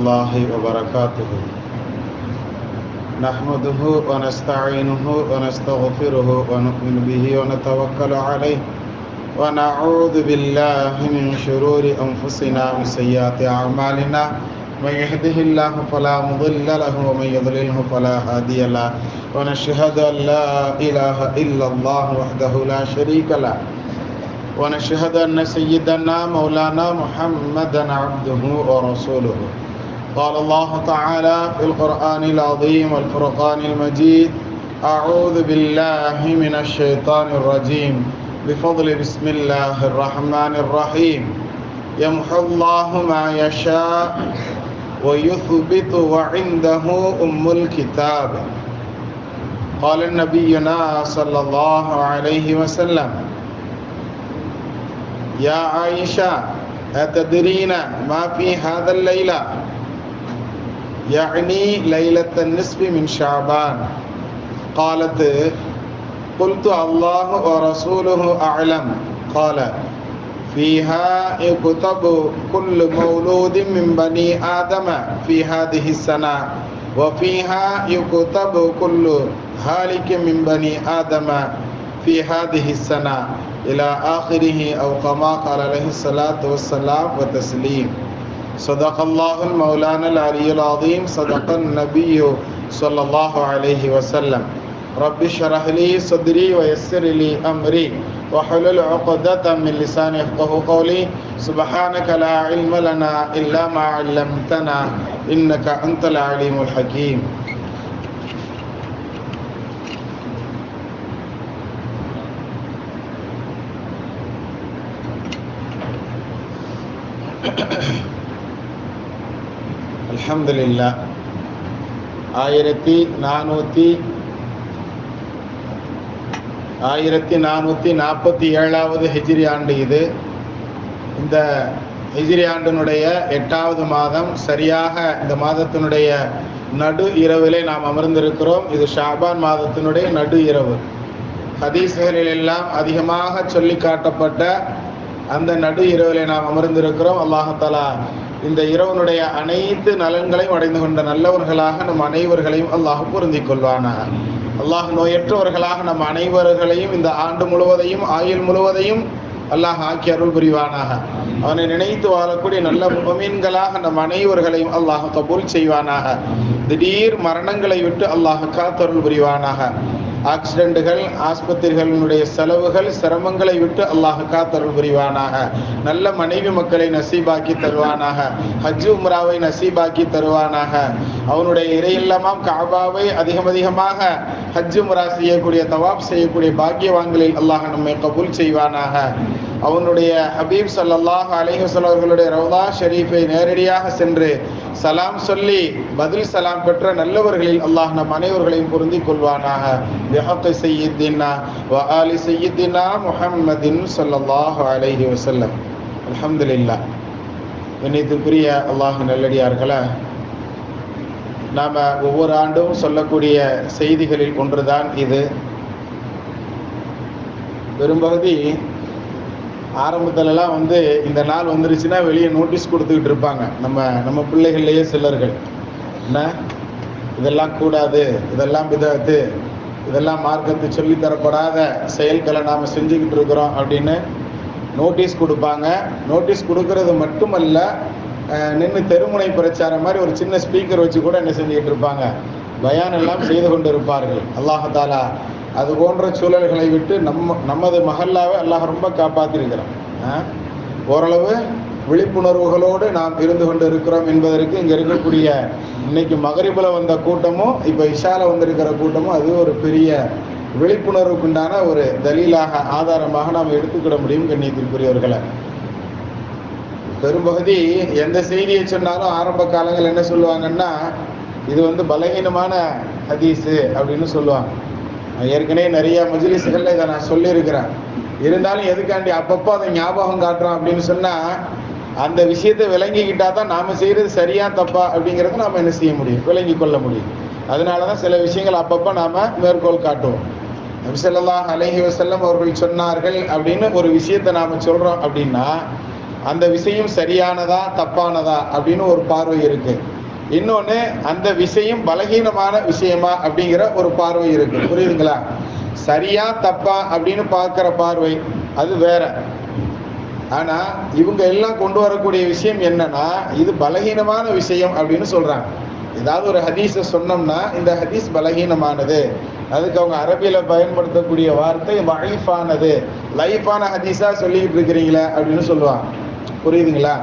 الله وبركاته نحمده ونستعينه ونستغفره ونؤمن به ونتوكل عليه ونعوذ بالله من شرور أنفسنا ومن سيئات أعمالنا من يهده الله فلا مضل له ومن يضلله فلا هادي له ونشهد أن لا إله إلا الله وحده لا شريك له ونشهد أن سيدنا مولانا محمدا عبده ورسوله. قال الله تعالى في القرآن العظيم والفرقان المجيد: أعوذ بالله من الشيطان الرجيم بفضل بسم الله الرحمن الرحيم. يمحو الله ما يشاء ويثبت وعنده أم الكتاب. قال نبينا صلى الله عليه وسلم: يا عائشة أتدرين ما في هذا الليلة؟ يعني ليلة النصف من شعبان. قالت: قلت الله ورسوله أعلم. قال: فيها يكتب كل مولود من بني آدم في هذه السنة، وفيها يكتب كل هالك من بني آدم في هذه السنة، إلى آخره، أو كما قال عليه الصلاة والسلام وتسليم. صدق الله المولانا العلي العظيم، صدق النبي صلى الله عليه وسلم. رب اشرح لي صدري ويسر لي أمري واحلل عقدة من لساني يفقهوا قولي. سبحانك لا علم لنا إلا ما علمتنا إنك أنت العليم الحكيم. அல்ஹம்துலில்லாஹ். 1447வது ஹிஜ்ரி ஆண்டு இது. இந்த ஹிஜ்ரி ஆண்டினுடைய 8வது மாதம், சரியாக இந்த மாதத்தினுடைய நடு இரவிலே நாம் அமர்ந்திருக்கிறோம். இது ஷாபான் மாதத்தினுடைய நடு இரவு. ஹதீஸ்களில் எல்லாம் அதிகமாக சொல்லி காட்டப்பட்ட அந்த நடு இரவிலே நாம் அமர்ந்திருக்கிறோம். அல்லாஹ் தஆலா இந்த இரவனுடைய அனைத்து நலன்களையும் அடைந்து கொண்ட நல்லவர்களாக நம் அனைவர்களையும் அல்லாஹ் பொருந்திக் கொள்வானாக. அல்லாஹ் நோயற்றவர்களாக நம் அனைவர்களையும் இந்த ஆண்டு முழுவதையும் ஆயுள் முழுவதையும் அல்லாஹ் ஆக்கி அருள் புரிவானாக. அவனை நினைத்து வாழக்கூடிய நல்ல முஃமின்களாக நம் அனைவர்களையும் அல்லாஹ் கபூல் செய்வானாக. திடீர் மரணங்களை விட்டு அல்லாஹ் காத்தருள் புரிவானாக. ஆக்சிடென்ட்டுகள், ஆஸ்பத்திரிகளினுடைய செலவுகள், சிரமங்களை விட்டு அல்லாஹ் காத்தருள் புரிவானாக. நல்ல மனைவி மக்களை நசீபாக்கி தருவானாக. ஹஜ் உம்ராவை நசீபாக்கி தருவானாக. அவனுடைய இறையில்லமாம் கஅபாவை அதிகமாக ஹஜ் உம்ரா செய்யக்கூடிய, தவாப் செய்யக்கூடிய பாக்கியவான்களில் அல்லாஹ் நம்மை கபூல் செய்வானாக. அவனுடைய ஹபீப் ஸல்லல்லாஹு அலைஹி வஸல்லம் அவர்களுடைய ரவுலா ஷரீஃபை நேரடியாக சென்று சலாம் சொல்லி பதில் சலாம் பெற்ற நல்லவர்களில் அல்லாஹ் நம் அனைவர்களையும் பொருந்திக் கொள்வானாக. பிஹக்கி சய்யிதினா வ ஆலி சய்யிதினா முஹம்மதின் ஸல்லல்லாஹு அலைஹி வஸல்லம். அல்ஹம்துலில்லாஹ். கண்ணியத்திற்குரிய அல்லாஹ் நல்லடியார்களே, நாம் ஒவ்வொரு ஆண்டும் சொல்லக்கூடிய செய்திகளில் ஒன்றுதான் இது. பெரும்பகுதி ஆரம்பத்துலலாம் இந்த நாள் வந்துருச்சுன்னா வெளியே நோட்டீஸ் கொடுத்துக்கிட்டு இருப்பாங்க. நம்ம பிள்ளைகள்லேயே சிலர்கள், என்ன இதெல்லாம் கூடாது, இதெல்லாம் பிதஅத்து, இதெல்லாம் மார்க்கத்து சொல்லித்தரப்படாத செயல்களை நாம் செஞ்சுக்கிட்டு இருக்கிறோம் அப்படின்னு நோட்டீஸ் கொடுப்பாங்க. நோட்டீஸ் கொடுக்கறது மட்டுமல்ல, நின்று தெருமுனை பிரச்சாரம் மாதிரி ஒரு சின்ன ஸ்பீக்கர் வச்சு கூட என்ன செஞ்சுக்கிட்டு இருப்பாங்க, பயான் எல்லாம் செய்து கொண்டு இருப்பார்கள். அல்லாஹ் தஆலா அது போன்ற சூழல்களை விட்டு நமது மஹல்லாவை அல்லாஹ் ரொம்ப காப்பாற்றிருக்கிறோம். ஓரளவு விழிப்புணர்வுகளோடு நாம் இருந்து கொண்டு இருக்கிறோம் என்பதற்கு இங்கே இருக்கக்கூடிய இன்னைக்கு மகரிபில் வந்த கூட்டமும் இப்போ இஷால வந்திருக்கிற கூட்டமும் அது ஒரு பெரிய விழிப்புணர்வுக்குண்டான ஒரு தலீலாக, ஆதாரமாக நாம் எடுத்துக்கிட முடியும். கண்ணியத்திற்குரியவர்களை, பெரும்பகுதி எந்த செய்தியை சொன்னாலும் ஆரம்ப காலங்கள் என்ன சொல்லுவாங்கன்னா, இது பலகீனமான ஹதீஸு அப்படின்னு சொல்லுவாங்க. ஏற்கனவே நிறைய மஜ்லிஸ்களில் இதை நான் சொல்லியிருக்கிறேன். இருந்தாலும் எதுக்காண்டி அப்பப்போ அதை ஞாபகம் காட்டுறோம் அப்படின்னு சொன்னால், அந்த விஷயத்தை விளங்கிக்கிட்டா தான் நாம் செய்கிறது சரியா தப்பா அப்படிங்கிறத நாம் என்ன செய்ய முடியும், விளங்கி கொள்ள முடியும். அதனால தான் சில விஷயங்கள் அப்பப்போ நாம் மேற்கோள் காட்டுவோம். நபி ஸல்லல்லாஹு அலைஹி வஸல்லம் அவர்கள் சொன்னார்கள் அப்படின்னு ஒரு விஷயத்தை நாம் சொல்கிறோம் அப்படின்னா, அந்த விஷயம் சரியானதா தப்பானதா அப்படின்னு ஒரு பார்வை இருக்கு. இன்னொன்று அந்த விஷயம் பலகீனமான விஷயமா அப்படிங்கிற ஒரு பார்வை இருக்கு. புரியுதுங்களா? சரியா தப்பா அப்படின்னு பார்க்குற பார்வை அது வேற. ஆனா இவங்க எல்லாம் கொண்டு வரக்கூடிய விஷயம் என்னன்னா, இது பலகீனமான விஷயம் அப்படின்னு சொல்றாங்க. ஏதாவது ஒரு ஹதீஸை சொன்னோம்னா இந்த ஹதீஸ் பலகீனமானது, அதுக்கு அவங்க அரபியில பயன்படுத்தக்கூடிய வார்த்தை லைஃபானது, லைஃபான ஹதீஸா சொல்லிக்கிட்டு இருக்கிறீங்களே அப்படின்னு சொல்லுவாங்க. புரியுதுங்களா?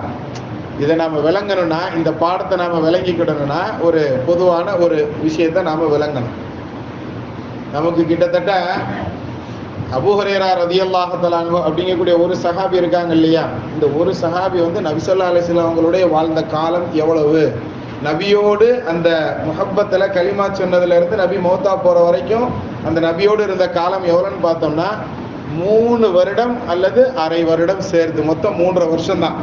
இதை நாம விளங்கணும்னா, இந்த பாடத்தை நாம விளங்கிக்கிடணும்னா ஒரு பொதுவான ஒரு விஷயத்தை நாம விளங்கணும். நமக்கு கிட்டத்தட்ட அபூ ஹுரைரா ரலியல்லாஹு தஆலா அன்ஹு அப்படிங்கக்கூடிய ஒரு சஹாபி இருக்காங்க இல்லையா, இந்த ஒரு சஹாபி வந்து நபி ஸல்லல்லாஹு அலைஹி வஸல்லம் அவங்களுடைய வாழ்ந்த காலம் எவ்வளவு, நபியோடு அந்த முஹப்பத்தில் கலிமா சொன்னதுல இருந்து நபி மௌத்தா போற வரைக்கும் அந்த நபியோடு இருந்த காலம் எவ்வளோன்னு பார்த்தோம்னா 3 வருடம் அல்லது அரை வருடம் சேர்த்து மொத்தம் 3.5 வருஷம் தான்.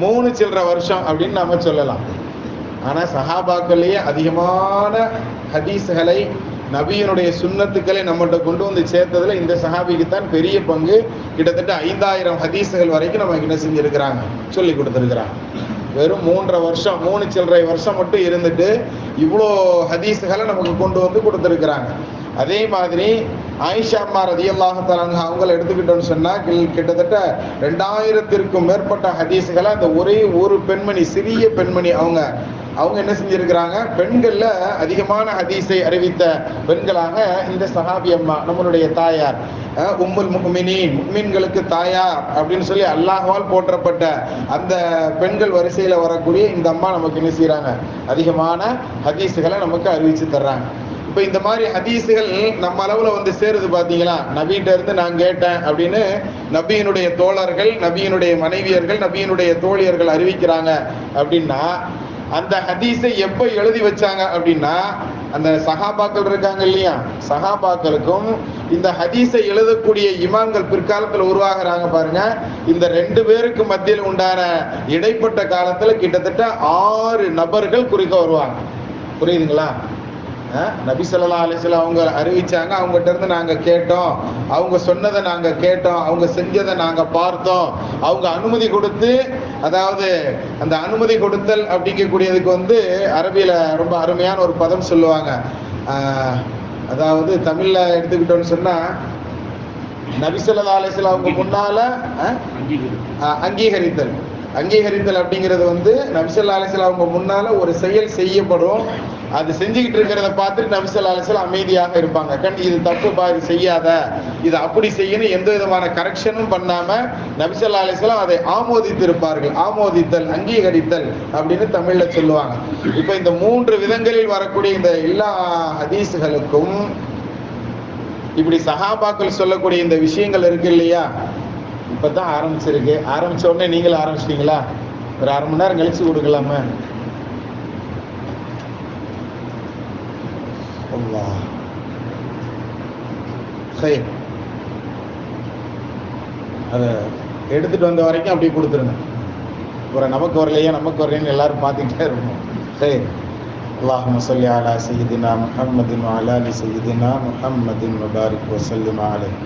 3 சில்லற வருஷம் அப்படின்னு நாம சொல்லலாம். ஆனால் சஹாபாக்கள்லேயே அதிகமான ஹதீஸ்களை, நபியினுடைய சுன்னத்துக்களை நம்மகிட்ட கொண்டு வந்து சேர்த்ததுல இந்த சஹாபிக்கு தான் பெரிய பங்கு. கிட்டத்தட்ட 5000 ஹதீஸ்கள் வரைக்கும் நமக்கு என்ன செஞ்சிருக்கிறாங்க, சொல்லி கொடுத்துருக்குறாங்க. வெறும் 3.5 வருஷம், 3 சில்லறை வருஷம் மட்டும் இருந்துட்டு இவ்வளோ ஹதீஸ்களை நமக்கு கொண்டு வந்து கொடுத்துருக்குறாங்க. அதே மாதிரி ஆயிஷா அம்மா ரலியல்லாஹு தஆலா அன்ஹா அவங்களை எடுத்துக்கிட்டோம்னு சொன்னால் கிட்டத்தட்ட 2000த்திற்கும் மேற்பட்ட ஹதீஸ்களை அந்த ஒரே ஒரு பெண்மணி, சிறிய பெண்மணி, அவங்க என்ன செஞ்சிருக்கிறாங்க, பெண்கள்ல அதிகமான ஹதீஸை அறிவித்த பெண்களாக இந்த சஹாபி அம்மா, நம்மளுடைய தாயார் உம்முல் முஃமினீன், முஃமின்களுக்கு தாயார் அப்படின்னு சொல்லி அல்லாஹ்வால் போற்றப்பட்ட அந்த பெண்கள் வரிசையில் வரக்கூடிய இந்த அம்மா நமக்கு என்ன செய்கிறாங்க, அதிகமான ஹதீஸுகளை நமக்கு அறிவித்து தர்றாங்க. இப்போ இந்த மாதிரி ஹதீஸுகள் நம்ம அளவில் வந்து சேருது பார்த்தீங்களா. நபிகிட்ட இருந்து நான் கேட்டேன் அப்படின்னு நபியினுடைய தோழர்கள், நபியினுடைய மனைவியர்கள், நபியினுடைய தோழியர்கள் அறிவிக்கிறாங்க அப்படின்னா, அந்த ஹதீஸை எப்போ எழுதி வச்சாங்க அப்படின்னா, அந்த சஹாபாக்கள் இருக்காங்க இல்லையா, சஹாபாக்களுக்கும் இந்த ஹதீஸை எழுதக்கூடிய இமாம்கள் பிற்காலத்தில் உருவாகிறாங்க பாருங்க. இந்த 2 பேருக்கு மத்தியில் உண்டான இடைப்பட்ட காலத்தில் கிட்டத்தட்ட 6 நபர்கள் குறிக்க வருவாங்க. புரியுதுங்களா? நபி ஸல்லல்லாஹு அலைஹி வஸல்லம் அவங்க அறிவிச்சாங்க, அவங்ககிட்ட இருந்து நாங்கள் கேட்டோம், அவங்க சொன்னதை நாங்கள் கேட்டோம், அவங்க செஞ்சதை நாங்கள் பார்த்தோம், அவங்க அனுமதி கொடுத்து, அதாவது அந்த அனுமதி கொடுத்தல் அப்படிங்கக்கூடியதுக்கு வந்து அரபியில் ரொம்ப அருமையான ஒரு பதம் சொல்லுவாங்க. அதாவது தமிழில் எடுத்துக்கிட்டோன்னு சொன்னால், நபி ஸல்லல்லாஹு அலைஹி வஸல்லம் அவங்க முன்னால் அங்கீகரித்தல் அப்படிங்கிறது வந்து நபி ஸல்லல்லாஹு அலைஹி வஸல்லம் அவங்க முன்னால் ஒரு செயல் செய்யப்படும், அது செஞ்சுக்கிட்டு இருக்கிறத பார்த்துட்டு நபி ஸல்லல்லாஹு அலைஹி வஸல்லம் அமைதியாக இருப்பாங்க. இது தப்புப்பா, இது செய்யாத, இது அப்படி செய்யணும், எந்த விதமான கரெக்ஷனும் பண்ணாம நபி ஸல்லல்லாஹு அலைஹி வஸல்லம் அதை ஆமோதித்து இருப்பார்கள். ஆமோதித்தல், அங்கீகரித்தல் அப்படின்னு தமிழ்ல சொல்லுவாங்க. இப்போ இந்த 3 விதங்களில் வரக்கூடிய இந்த எல்லா ஹதீஸ்களுக்கும் இப்படி சஹாபாக்கள் சொல்லக்கூடிய இந்த விஷயங்கள் இருக்கு இல்லையா, இப்பதான் ஆரம்பிச்சிருக்கு. ஆரம்பிச்ச உடனே நீங்களும் ஆரம்பிச்சிட்டீங்களா? ஒரு அரை மணி நேரம் கழிச்சு கொடுக்கலாமா? அதை எடுத்துட்டு வந்த வரைக்கும் அப்படியே கொடுத்துருங்க. ஒரு நமக்கு வரலையா, நமக்கு வரலைன்னு எல்லாரும் பார்த்துக்கிட்டே இருக்கணும். சரி, அல்லாஹும்ம ஸல்லி அலா சய்யிதினா முஹம்மதின் வ அலா ஆலி சய்யிதினா முஹம்மதின் வ பாரிக் வ ஸல்லிம் அலைஹி.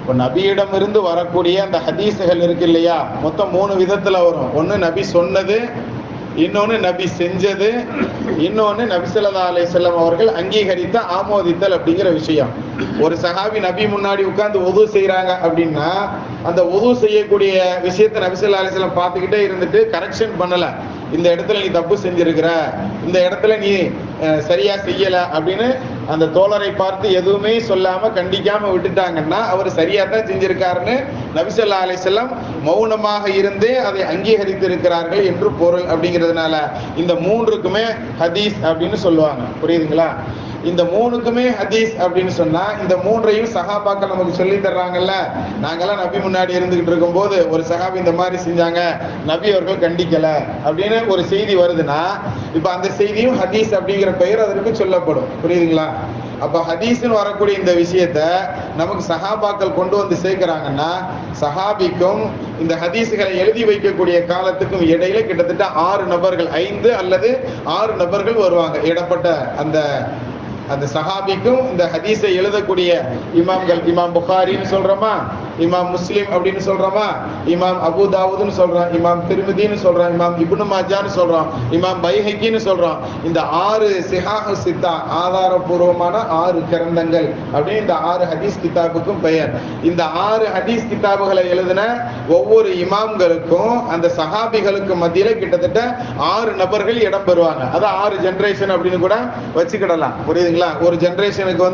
இப்போ நபியிடம் இருந்து வரக்கூடிய அந்த ஹதீஸுகள் இருக்கு இல்லையா, மொத்தம் 3 விதத்தில் வரும். ஒன்று நபி சொன்னது, இன்னொன்று நபி செஞ்சது, இன்னொன்று நபி ஸல்லல்லாஹு அலைஹி வஸல்லம் அவர்கள் அங்கீகரித்த ஆமோதித்தல் அப்படிங்கிற விஷயம். ஒரு சஹாபி நபி முன்னாடி உட்கார்ந்து உது செய்கிறாங்க அப்படின்னா, அந்த உது செய்யக்கூடிய விஷயத்தை நபி ஸல்லல்லாஹு அலைஹி வஸல்லம் பார்த்துக்கிட்டே இருந்துட்டு கரெக்ஷன் பண்ணலை, இந்த இடத்துல நீ தப்பு செஞ்சிருக்கிற, இந்த இடத்துல நீ சரியா செய்யல அப்படின்னு அந்த தோழரை பார்த்து எதுவுமே சொல்லாம கண்டிக்காம விட்டுட்டாங்கன்னா அவர் சரியா தான் செஞ்சிருக்காருன்னு நபி ஸல்லல்லாஹு அலைஹி வஸல்லம் மௌனமாக இருந்தே அதை அங்கீகரித்து இருக்கிறார்கள் என்று பொருள். அப்படிங்கிறதுனால இந்த 3க்குமே ஹதீஸ் அப்படின்னு சொல்லுவாங்க. புரியுதுங்களா? இந்த 3க்குமே ஹதீஸ் அப்படின்னு சொன்னா, இந்த 3ஐயும் சஹாபாக்கள் நமக்கு சொல்லி தர்றாங்கல்ல. நாங்கெல்லாம் நபி முன்னாடி இருந்துகிட்டு இருக்கும் போது ஒரு சஹாபி இந்த மாதிரி செஞ்சாங்க, நபி அவர்கள் கண்டிக்கல அப்படின்னு ஒரு செய்தி வருதுன்னா, இப்ப அந்த செய்தியும் ஹதீஸ் அப்படிங்கிற பெயர் அதற்கு சொல்லப்படும். புரியுதுங்களா? அப்ப ஹதீஸ்னு வரக்கூடிய இந்த விஷயத்த நமக்கு சஹாபாக்கள் கொண்டு வந்து சேர்க்கிறாங்கன்னா, சஹாபிக்கும் இந்த ஹதீஸ்களை எழுதி வைக்கக்கூடிய காலத்துக்கும் இடையில கிட்டத்தட்ட 6 நபர்கள், 5 அல்லது 6 நபர்கள் வருவாங்க. இடப்பட்ட அந்த சஹாபிக்கும் இந்த ஹதீஸை எழுதக்கூடிய இமாம்கள், இமாம் புகாரின்னு சொல்றோமா, இமாம் முஸ்லிம் அப்படின்னு சொல்றோமா, இமாம் அபு தாவூதுன்னு சொல்றோம், இமாம் திர்மிதின்னு சொல்றோம், இமாம் இப்னு மாஜான்னு சொல்றோம், இமாம் பைஹக்கின்னு சொல்றோம். இந்த 6 சிஹாஹு சித்தா, ஆதாரபூர்வமான 6 கிரந்தங்கள் அப்படின்னு இந்த 6 ஹதீஸ் கிதாபுக்கும் பெயர். இந்த 6 ஹதீஸ் கிதாபுகளை எழுதின ஒவ்வொரு இமாம்களுக்கும் அந்த சஹாபிகளுக்கு மத்தியில கிட்டத்தட்ட 6 நபர்கள் இடம் பெறுவாங்க. அது 6 ஜெனரேஷன் அப்படின்னு கூட வச்சுக்கிடலாம். புரியுதுங்களா? ஒரு ஜெனரேஷனுக்கு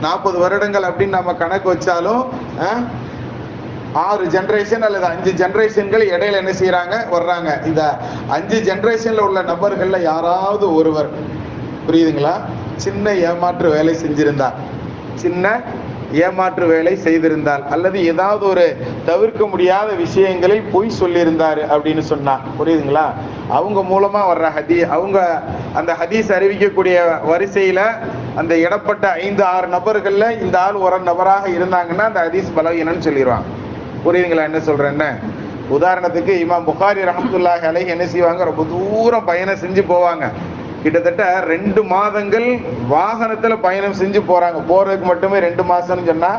40 வருடங்கள் அப்படின்னு நம்ம கணக்கு வச்சாலும் 6 ஜெனரேஷன் அல்லது 5 ஜெனரேஷன்கள் இடையில என்ன செய்யறாங்க, வர்றாங்க. இந்த 5 ஜெனரேஷன்ல உள்ள நபர்கள்ல யாராவது ஒருவர், புரியுதுங்களா, சின்ன ஏமாற்று வேலை செஞ்சிருந்தார், சின்ன ஏமாற்று வேலை செய்திருந்தால், அல்லது ஏதாவது ஒரு தவிர்க்க முடியாத விஷயங்களில் பொய் சொல்லியிருந்தாரு அப்படின்னு சொன்னா, புரியுதுங்களா, அவங்க மூலமா வர்ற அவங்க அந்த ஹதீஸ் அறிவிக்கக்கூடிய வரிசையில அந்த இடப்பட்ட 5-6 நபர்கள்ல இந்த ஆள் ஒரு நபராக இருந்தாங்கன்னா அந்த ஹதீஸ் பலவீனம்னு சொல்லிடுவாங்க. புரியுதுங்களா என்ன சொல்றேன்னு? உதாரணத்துக்கு இமாம் புகாரி ரஹ்மத்துல்லாஹி அலைஹி என்ன செய்வாங்க, ரொம்ப தூரம் பயணம் செஞ்சு போவாங்க. கிட்டத்தட்ட 2 மாதங்கள் வாகனத்துல பயணம் செஞ்சு போறாங்க. போறதுக்கு மட்டுமே 2 மாசம்னு சொன்னா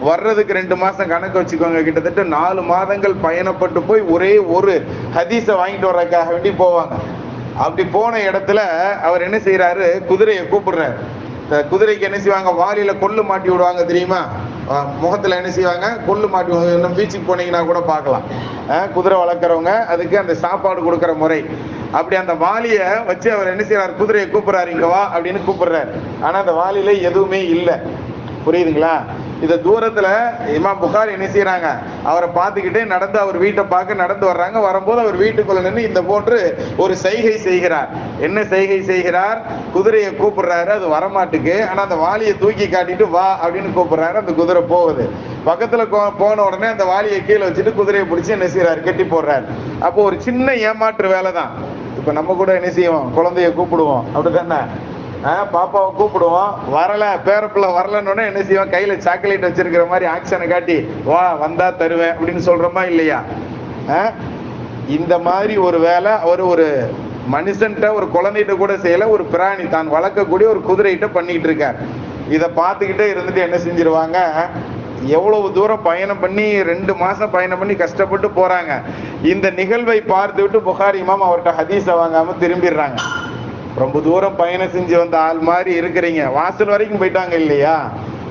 வர்றதுக்கு 2 மாசம் கணக்கு வச்சுக்கோங்க. கிட்டத்தட்ட 4 மாதங்கள் பயணப்பட்டு போய் ஒரே ஒரு ஹதீஸை வாங்கிட்டு வர்றதுக்காக வேண்டி போவாங்க. அப்படி போன இடத்துல அவர் என்ன செய்யறாரு, குதிரையை கூப்பிடுறாரு. குதிரைக்கு என்ன செய்வாங்க, வாலியில கொள்ளு மாட்டி விடுவாங்க தெரியுமா, முகத்துல என்ன செய்வாங்க, கொள்ளு மாட்டி. இன்னும் பீச்சுக்கு போனீங்கன்னா கூட பார்க்கலாம், குதிரை வளர்க்குறவங்க அதுக்கு அந்த சாப்பாடு கொடுக்குற முறை. அப்படி அந்த வாலிய வச்சு அவர் என்ன செய்யறாரு, குதிரையை கூப்பிடுறாரு, இங்க வா அப்படின்னு கூப்பிடுறாரு. ஆனா அந்த வாலியில எதுவுமே இல்லை. புரியுதுங்களா? இந்த தூரத்துல இமாம் புகாரி என்ன செய்யறாங்க, அவரை பார்த்துக்கிட்டே நடந்து அவர் வீட்டை பார்க்க நடந்து வர்றாங்க. வரும்போது அவர் வீட்டுக்குள்ள நின்று இந்த போன்று ஒரு செய்கை செய்கிறார். என்ன செய்கை செய்கிறார், குதிரையை கூப்பிடுறாரு, அது வரமாட்டுக்கு. ஆனா அந்த வாலியை தூக்கி காட்டிட்டு வா அப்படின்னு கூப்பிடுறாரு. அந்த குதிரை போகுது. பக்கத்துல போன உடனே அந்த வாலியை கீழே வச்சுட்டு குதிரையை பிடிச்சி என்ன செய்யறாரு, கட்டி போடுறாரு. அப்போ ஒரு சின்ன ஏமாற்று வேலை தான். இப்ப நம்ம கூட என்ன செய்வோம், குழந்தைய கூப்பிடுவோம், அப்படித்தானே, பாப்பாவை கூப்பிடுவோம், வரல, பேரப்புள்ள வரலன்னு என்ன செய்வோம், கையில சாக்லேட் வச்சிருக்கிற மாதிரி ஆக்ஷனை காட்டி வா வந்தா தருவேன் அப்படின்னு சொல்றோமா இல்லையா? இந்த மாதிரி ஒரு வேலை அவர் ஒரு மனுஷன்ட்ட, ஒரு குழந்தைகிட்ட கூட செய்யல, ஒரு பிராணி தான் வளர்க்கக்கூடிய ஒரு குதிரைகிட்ட பண்ணிட்டு இருக்கார். இதை பார்த்துக்கிட்டே இருந்துட்டு என்ன செஞ்சிருவாங்க, எவ்வளவு தூரம் பயணம் பண்ணி 2 மாசம் பயணம் பண்ணி கஷ்டப்பட்டு போறாங்க. இந்த நிகழ்வை பார்த்து விட்டு புகாரி இமாம் அவர்கிட்ட ஹதீஸை வாங்காம திரும்பிடுறாங்க. ரொம்ப தூரம் பயணம் செஞ்சு வந்த ஆள் மாதிரி இருக்கிறீங்க, வாசல் வரைக்கும் போயிட்டாங்க இல்லையா,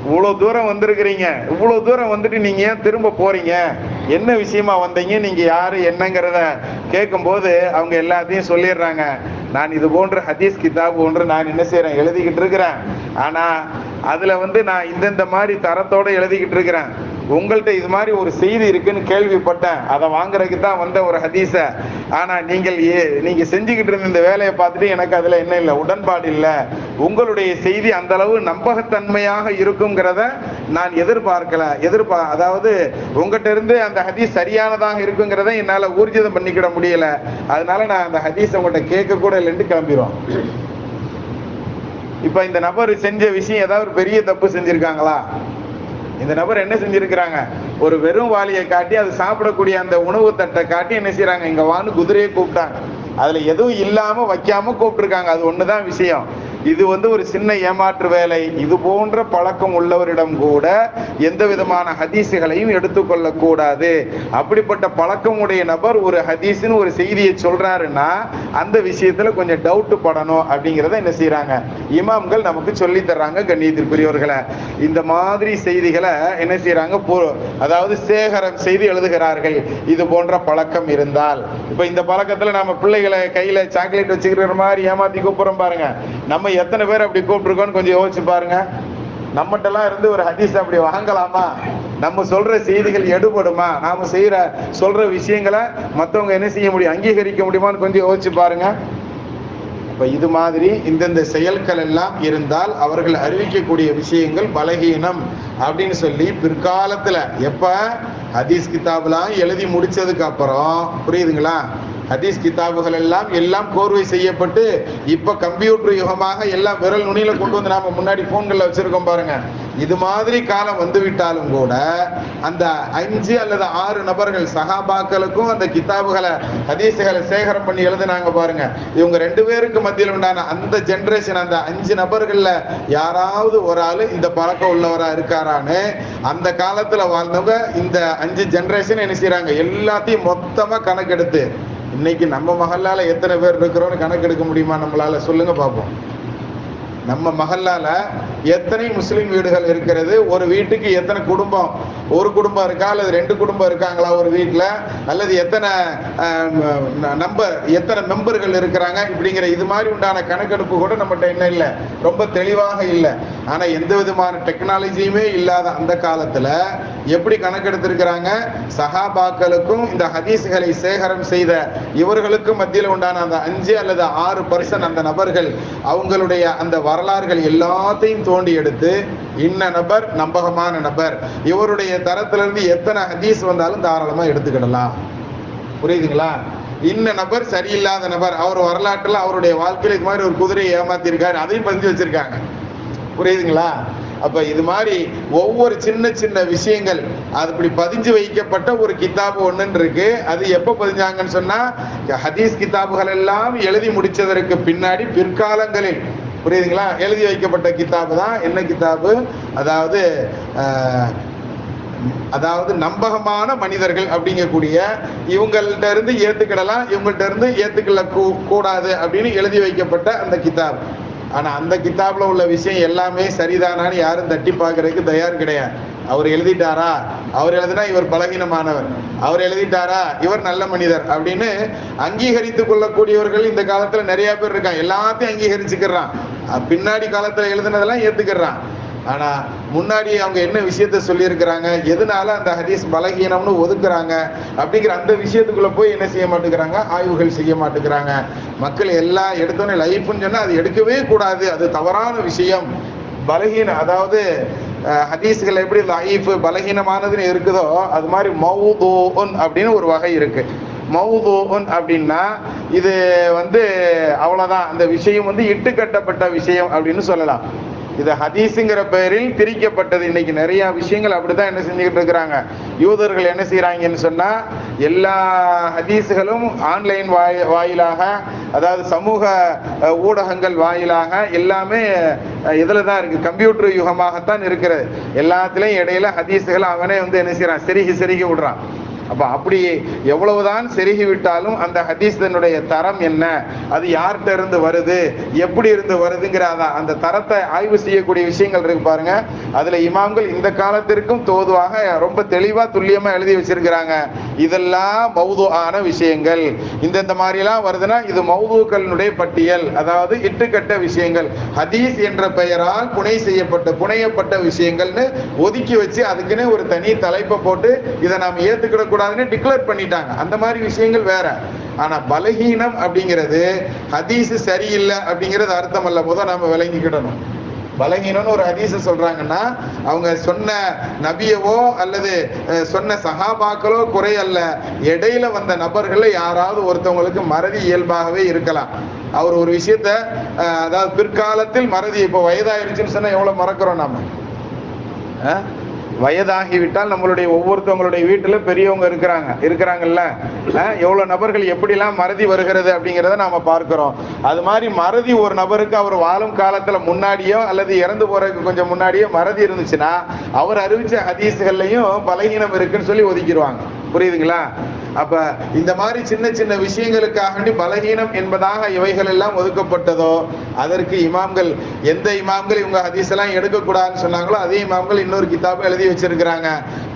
இவ்வளவு தூரம் வந்திருக்கிறீங்க, இவ்வளவு தூரம் வந்துட்டு நீங்க ஏன் திரும்ப போறீங்க, என்ன விஷயமா வந்தீங்க, நீங்க யாரு என்னங்கிறத கேட்கும் போது அவங்க எல்லாத்தையும் சொல்லிடுறாங்க. நான் இது போன்ற ஹதீஸ் கிதாப் ஒன்று நான் என்ன செய்யறேன், எழுதிக்கிட்டு இருக்கிறேன். ஆனா அதுல நான் இந்தந்த மாதிரி தரத்தோட எழுதிக்கிட்டு இருக்கிறேன். உங்கள்கிட்ட இது மாதிரி ஒரு செய்தி இருக்குன்னு கேள்விப்பட்டேன், அதை வாங்குறதுக்கு தான் வந்த ஒரு ஹதீஸ. ஆனா நீங்க செஞ்சுக்கிட்டு இருந்த இந்த வேலையை பார்த்துட்டு எனக்கு அதுல என்ன இல்லை, உடன்பாடு இல்லை. உங்களுடைய செய்தி அந்த அளவு நம்பகத்தன்மையாக இருக்குங்கிறத நான் அதாவது உங்ககிட்ட இருந்து அந்த ஹதீஸ் சரியானதாக இருக்குங்கிறத என்னால ஊர்ஜிதம் பண்ணிக்கிட முடியல. அதனால நான் அந்த ஹதீஸ் உங்கள்கிட்ட கேட்க கூட இல்லைன்னு கிளம்பிடுவோம். இப்ப இந்த நபர் செஞ்ச விஷயம் ஏதாவது ஒரு பெரிய தப்பு செஞ்சிருக்காங்களா? இந்த நபர் என்ன செஞ்சிருக்கிறாங்க, ஒரு வெறும் வாளியை காட்டி அது சாப்பிடக்கூடிய அந்த உணவு தட்டை காட்டி என்ன செய்யறாங்க, இங்க வான்னு குதிரையை கூப்பிட்டாங்க. அதுல எதுவும் இல்லாம வைக்காம கூப்பிட்டுருக்காங்க. அது ஒண்ணுதான் விஷயம். இது ஒரு சின்ன ஏமாற்று வேலை. இது போன்ற பழக்கம் உள்ளவரிடம் கூட எந்த விதமான ஹதீஸுகளையும் எடுத்துக்கொள்ள கூடாது. அப்படிப்பட்ட பழக்கம் உடைய நபர் ஒரு ஹதீஸ்னு ஒரு செய்தியை சொல்றாருன்னா அந்த விஷயத்துல கொஞ்சம் டவுட் படணும் அப்படிங்கிறத என்ன செய்யறாங்க, இமாம்கள் நமக்கு சொல்லி தர்றாங்க. கண்ணியத்திற்குரியவர்களை, இந்த மாதிரி செய்திகளை என்ன செய்யறாங்க, அதாவது சேகரம் செய்து எழுதுகிறார்கள். இது போன்ற பழக்கம் இருந்தால், இப்ப இந்த பழக்கத்துல நம்ம பிள்ளைகளை கையில சாக்லேட் வச்சுக்கிற மாதிரி ஏமாத்தி கூப்பிடுறோம் பாருங்க. நம்ம எத்தனை பேர் அப்படி கூப்பிட்டுருக்கோன்னு கொஞ்சம் யோசிச்சு பாருங்க. நம்மகிட்டலாம் இருந்து ஒரு ஹதீஸ் அப்படி வாங்கலாமா? நம்ம சொல்ற செய்திகள் எடுபடுமா? நாம சொல்ற விஷயங்களை மற்றவங்க என்ன செய்ய முடியும், அங்கீகரிக்க முடியுமான்னு கொஞ்சம் யோசிச்சு பாருங்க. அப்ப இது மாதிரி இந்தந்த செயல்கள் எல்லாம் இருந்தால் அவர்கள் அறிவிக்கக்கூடிய விஷயங்கள் பலகீனம் அப்படின்னு சொல்லி பிற்காலத்துல எப்ப ஹதீஸ் கிதாபெல்லாம் எழுதி முடிச்சதுக்கு அப்புறம், புரியுதுங்களா, ஹதீஸ் கிதாபுகள் எல்லாம் கோர்வை செய்யப்பட்டு இப்ப கம்ப்யூட்டர் யுகமாக எல்லாம் விரல் நுனியில கொண்டு வந்து நாம முன்னாடி போன்கள்ல வச்சிருக்கோம் பாருங்க. இது மாதிரி காலம் வந்து விட்டாலும் கூட அந்த 5 அல்லது 6 நபர்கள் சஹாபாக்களுக்கும் அந்த கிதாபுகளை ஹதீஸுகளை சேகரம் பண்ணி எழுதுனாங்க பாருங்க. இவங்க 2 பேருக்கு மத்தியில் உண்டான அந்த ஜெனரேஷன், அந்த 5 நபர்கள்ல யாராவது ஒரு ஆளு இந்த பழக்கம் உள்ளவரா இருக்காரான்னு அந்த காலத்துல வாழ்ந்தவங்க இந்த 5 ஜெனரேஷன் என்ன செய்யறாங்க, எல்லாத்தையும் மொத்தமா கணக்கெடுத்து இன்னைக்கு நம்ம மஹல்லால எத்தனை பேர் இருக்கிறோம்னு கணக்கெடுக்க முடியுமா நம்மளால? சொல்லுங்க பார்ப்போம். நம்ம மஹல்லால எத்தனை முஸ்லிம் வீடுகள் இருக்கிறது, ஒரு வீட்டுக்கு எத்தனை குடும்பம், ஒரு குடும்பம் இருக்கா அல்லது 2 குடும்பம் இருக்காங்களா ஒரு வீட்டுல, அல்லது எத்தனை எத்தனை மெம்பர்கள் இருக்கிறாங்க, இப்படிங்கிற இது மாதிரி உண்டான கணக்கெடுப்பு கூட நம்மகிட்ட என்ன இல்லை, ரொம்ப தெளிவாக இல்லை. ஆனா எந்த விதமான டெக்னாலஜியுமே இல்லாத அந்த காலத்துல எப்படி கணக்கெடுத்திருக்கிறாங்க, சஹாபாக்களுக்கும் இந்த ஹதீஸ்களை சேகரம் செய்த இவர்களுக்கும் மத்தியில் உண்டான அந்த 5 அல்லது 6% அந்த நபர்கள் அவங்களுடைய அந்த வரலாறுகள் எல்லாத்தையும் தோண்டி எடுத்து இன்ன நபர் நம்பகமான நபர், இவருடைய தரத்திலிருந்து எத்தனை ஹதீஸ் வந்தாலும் தாராளமா எடுத்துக்கிடலாம். புரியுதுங்களா? இன்ன நபர் சரியில்லாத நபர், அவர் வரலாற்றுல அவருடைய வாழ்க்கையில் இது மாதிரி ஒரு குதிரையை ஏமாத்திருக்காரு, அதையும் பதிஞ்சு வச்சிருக்காங்க. புரியுதுங்களா? அப்ப இது மாதிரி ஒவ்வொரு சின்ன சின்ன விஷயங்கள் அது இப்படி பதிஞ்சு வைக்கப்பட்ட ஒரு கிதாபு ஒண்ணுன்னு இருக்கு. அது எப்ப பதிஞ்சாங்கன்னு சொன்னா ஹதீஸ் கிதாபுகள் எல்லாம் எழுதி முடிச்சதற்கு பின்னாடி பிற்காலங்களில், புரியுதுங்களா, எழுதி வைக்கப்பட்ட கிதாபு தான் என்ன கிதாபு, அதாவது நம்பகமான மனிதர்கள் அப்படிங்கக்கூடிய இவங்கள்ட்ட இருந்து ஏத்துக்கிடலாம், இவங்கள்ட்ட இருந்து ஏத்துக்கல கூடாது அப்படின்னு எழுதி வைக்கப்பட்ட அந்த கிதாப். ஆனா அந்த கிதாப்ல உள்ள விஷயம் எல்லாமே சரிதானான்னு யாரும் தட்டி பார்க்கறதுக்கு தயார் கிடையாது. அவர் எழுதிட்டாரா, அவர் எழுதினா இவர் பலகீனமானவர், அவர் எழுதிட்டாரா இவர் நல்ல மனிதர் அப்படின்னு அங்கீகரித்துக் கொள்ளக்கூடியவர்கள் இந்த காலத்துல நிறைய பேர் இருக்காங்க. எல்லாத்தையும் அங்கீகரிச்சுக்கிறான், பின்னாடி காலத்துல எழுதுனதெல்லாம் ஏத்துக்கிறான். ஆனா முன்னாடி அவங்க என்ன விஷயத்த சொல்லி இருக்கிறாங்க, எதனால அந்த ஹதீஸ் பலகீனம்னு ஒதுக்குறாங்க அப்படிங்கிற அந்த விஷயத்துக்குள்ள போய் என்ன செய்ய மாட்டேங்கிறாங்க, ஆய்வுகள் செய்ய மாட்டேங்கிறாங்க. மக்கள் எல்லாம் எடுத்தோன்னே லைஃப்னு சொன்னா அது எடுக்கவே கூடாது, அது தவறான விஷயம். பலகீனம், அதாவது ஹதீஸ்கள் எப்படி லைஃப் பலகீனமானதுன்னு இருக்குதோ அது மாதிரி மௌதூன் அப்படின்னு ஒரு வகை இருக்கு. மௌதூன் அப்படின்னா இது அவ்வளவுதான், அந்த விஷயம் இட்டுக்கட்டப்பட்ட விஷயம் அப்படின்னு சொல்லலாம். இது ஹதீஸுங்கிற பெயரில் திரிக்கப்பட்டது. இன்னைக்கு நிறைய விஷயங்கள் அப்படிதான் என்ன செஞ்சுக்கிட்டு இருக்கிறாங்க. யூதர்கள் என்ன செய்யறாங்கன்னு சொன்னா எல்லா ஹதீஸுகளும் ஆன்லைன் வாயிலாக, அதாவது சமூக ஊடகங்கள் வாயிலாக எல்லாமே இதுல தான் இருக்கு, கம்ப்யூட்டர் யுகமாகத்தான் இருக்கிறது. எல்லாத்துலயும் இடையில ஹதீஸுகள் அவனே என்ன செய்யறான், செருகி விடுறான். அப்ப அப்படி எவ்வளவுதான் செருகி விட்டாலும் அந்த ஹதீஸினுடைய தரம் என்ன, அது யார்கிட்ட இருந்து வருது, எப்படி இருந்து வருதுங்கிற அந்த தரத்தை ஆய்வு செய்யக்கூடிய விஷயங்கள் இருக்கு பாருங்க. அதுல இமாம்கள் இந்த காலத்திற்கும் தோதுவாக ரொம்ப தெளிவா துல்லியமா எழுதி வச்சிருக்கிறாங்க. இதெல்லாம் மௌதுஆன விஷயங்கள், இந்த மாதிரி எல்லாம் வருதுன்னா இது மௌதுக்களினுடைய பட்டியல், அதாவது இட்டுக்கட்ட விஷயங்கள், ஹதீஸ் என்ற பெயரால் புனையப்பட்ட விஷயங்கள்னு ஒதுக்கி வச்சு அதுக்குன்னு ஒரு தனி தலைப்பை போட்டு இதை நாம் ஏத்துக்கிட கூடாதுன்னு டிக்ளேர் பண்ணிட்டாங்க. அந்த மாதிரி விஷயங்கள் வேற. ஆனா பலகீனம் அப்படிங்கிறது ஹதீஸ் சரியில்லை அப்படிங்கிறது அர்த்தம் அல்ல. முதல் நாம விளங்கிக்கிடணும். பலகீனம்னு ஒரு ஹதீஸ சொல்றாங்கன்னா அவங்க சொன்ன நபியவோ அல்லது சொன்ன சஹாபாக்களோ குறை அல்ல, இடையில வந்த நபர்கள் யாராவது ஒருத்தவங்களுக்கு மறதி இயல்பாகவே இருக்கலாம். அவர் ஒரு விஷயத்த, அதாவது பிற்காலத்தில் மறதி, இப்போ வயதாயிருச்சுன்னு சொன்னா எவ்வளவு மறக்கிறோம் நாம. வயதாகிவிட்டால் நம்மளுடைய ஒவ்வொருத்தவங்களுடைய வீட்டுல பெரியவங்க இருக்கிறாங்கல்ல, எவ்வளவு நபர்கள் எப்படிலாம் மறதி வருகிறது அப்படிங்கிறத நாம பார்க்கிறோம். அது மாதிரி மறதி ஒரு நபருக்கு அவர் வாழும் காலத்துல முன்னாடியோ அல்லது இறந்து போறதுக்கு கொஞ்சம் முன்னாடியோ மறதி இருந்துச்சுன்னா அவர் அறிவிச்ச ஹதீஸ்கள்லையும் பலகீனம் இருக்குன்னு சொல்லி ஒதுக்கிடுவாங்க. புரியுதுங்களா? அப்ப இந்த மாதிரி சின்ன சின்ன விஷயங்களுக்காக பலகீனம் என்பதாக இவைகள் எல்லாம் ஒதுக்கப்பட்டதோ அதற்கு இமாம்கள், எந்த இமாம்கள் இவங்க ஹதீஸ் எல்லாம் எடுக்கக்கூடாதுன்னு சொன்னாங்களோ அதே இமாம்கள் இன்னொரு கிதாபை எழுதி வச்சிருக்கிறாங்க.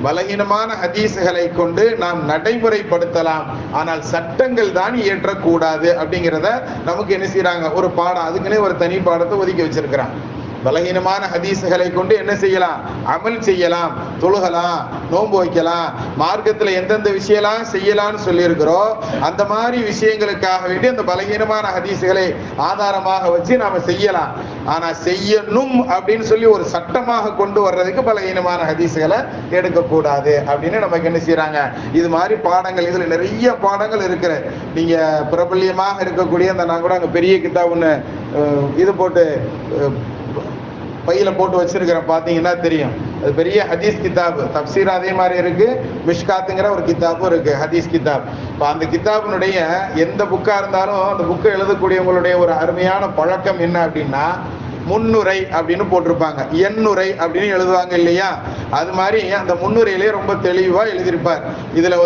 பலகீனமான ஹதீஸ்களை கொண்டு நாம் நடைமுறைப்படுத்தலாம், ஆனால் சட்டங்கள் தான் இயற்றக்கூடாது அப்படிங்கிறத நமக்கு என்ன செய்யறாங்க, ஒரு பாடம், அதுக்குன்னே ஒரு தனி பாடத்தை ஒதுக்கி வச்சிருக்கிறாங்க. பலகீனமான ஹதீஸுகளை கொண்டு என்ன செய்யலாம்? அமல் செய்யலாம், தொழுகலாம், நோன்பு வைக்கலாம், மார்க்கத்தில் எந்தெந்த விஷயம்லாம் செய்யலாம்னு சொல்லியிருக்கிறோம். அந்த மாதிரி விஷயங்களுக்காக வேண்டி அந்த பலகீனமான ஹதீஸுகளை ஆதாரமாக வச்சு நாம செய்யலாம். ஆனா செய்யணும் அப்படின்னு சொல்லி ஒரு சட்டமாக கொண்டு வர்றதுக்கு பலகீனமான ஹதீஸுகளை எடுக்கக்கூடாது அப்படின்னு நமக்கு என்ன செய்யறாங்க? இது மாதிரி பாடங்கள், இதுல நிறைய பாடங்கள் இருக்கிற, நீங்க பிரபல்யமாக இருக்கக்கூடிய அந்த, நான் கூட அங்க பெரிய கிதாப் ஒண்ணு இது போட்டு பையில போட்டு வச்சிருக்கிறேன், பாத்தீங்கன்னா தெரியும். அது பெரிய ஹதீஸ் கிதாப், தப்சீர் அதே மாதிரி இருக்கு, மிஷ்காத்துங்கிற ஒரு கிதாபும் இருக்கு, ஹதீஸ் கிதாப். இப்போ அந்த கிதாபினுடைய எந்த புக்கா இருந்தாலும் அந்த புக்கை எழுதக்கூடியவங்களுடைய ஒரு அருமையான பழக்கம் என்ன அப்படின்னா, முன்னுரை அப்படின்னு போட்டிருப்பாங்க, எண்ணுரை அப்படின்னு எழுதுவாங்க இல்லையா? அது மாதிரி அந்த முன்னுரையிலே ரொம்ப தெளிவா எழுதியிருப்பார். இதுல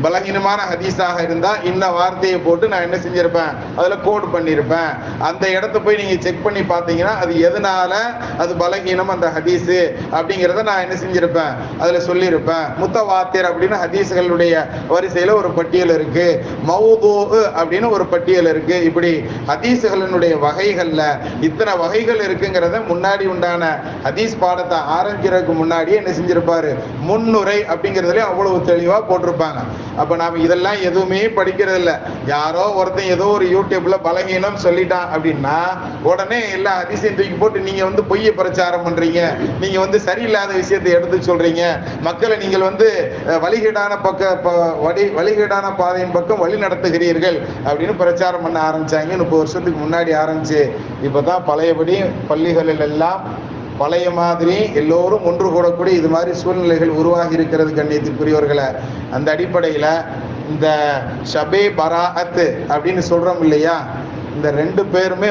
பலகீனமான ஹதீஸாக இருந்தா இந்த வார்த்தையை போட்டு நான் என்ன செஞ்சிருப்பேன், அதுல கோட் பண்ணியிருப்பேன். அந்த இடத்த போய் நீங்க செக் பண்ணி பார்த்தீங்கன்னா அது எதனால அது பலகீனம் அந்த ஹதீஸு அப்படிங்கிறத நான் என்ன செஞ்சிருப்பேன், அதுல சொல்லியிருப்பேன். முத்தவாத்திர் அப்படின்னு ஹதீஸ்களுடைய வரிசையில ஒரு பட்டியல் இருக்கு, மௌது அப்படின்னு ஒரு பட்டியல் இருக்கு. இப்படி ஹதீஸ்களினுடைய வகைகள்ல இத்தனை வகைகள் இருக்குங்கிறத முன்னாடி உண்டான ஹதீஸ் பாடத்தை ஆரம்பிக்கிறதுக்கு முன்னாடியே என்ன செஞ்சிருப்பாரு, முன்னுரை அப்படிங்கிறதுல அவ்வளவு தெளிவா போட்டிருப்பாங்க. அப்ப நாம இதெல்லாம் எதுவுமே படிக்கிறது இல்ல. யாரோ ஒருத்தன் ஏதோ ஒரு யூடியூப்ல பலகீனம் சொல்லிட்டான் அப்படின்னா உடனே எல்லா ஹதீஸையும் தூக்கி போட்டு நீங்க பொய்யை பிரச்சாரம் பண்றீங்க, நீங்க சரியில்லாத விஷயத்தை எடுத்து சொல்றீங்க, மக்களை நீங்கள் வழிகேடான வழிகேடான பாதையின் பக்கம் வழி நடத்துகிறீர்கள் அப்படின்னு பிரச்சாரம் பண்ண ஆரம்பிச்சாங்க. 30 வருஷத்துக்கு முன்னாடி ஆரம்பிச்சு இப்பதான் பழையபடி பள்ளிகளில் எல்லாம் பழைய மாதிரி எல்லோரும் ஒன்று கூடக்கூடிய இது மாதிரி சூழ்நிலைகள் உருவாகி இருக்கிறது கண்ணியத்திற்குரியவர்களை. அந்த அடிப்படையில் இந்த ஷபே பராஅத் அப்படின்னு சொல்றோம் இல்லையா, இந்த ரெண்டு பேருமே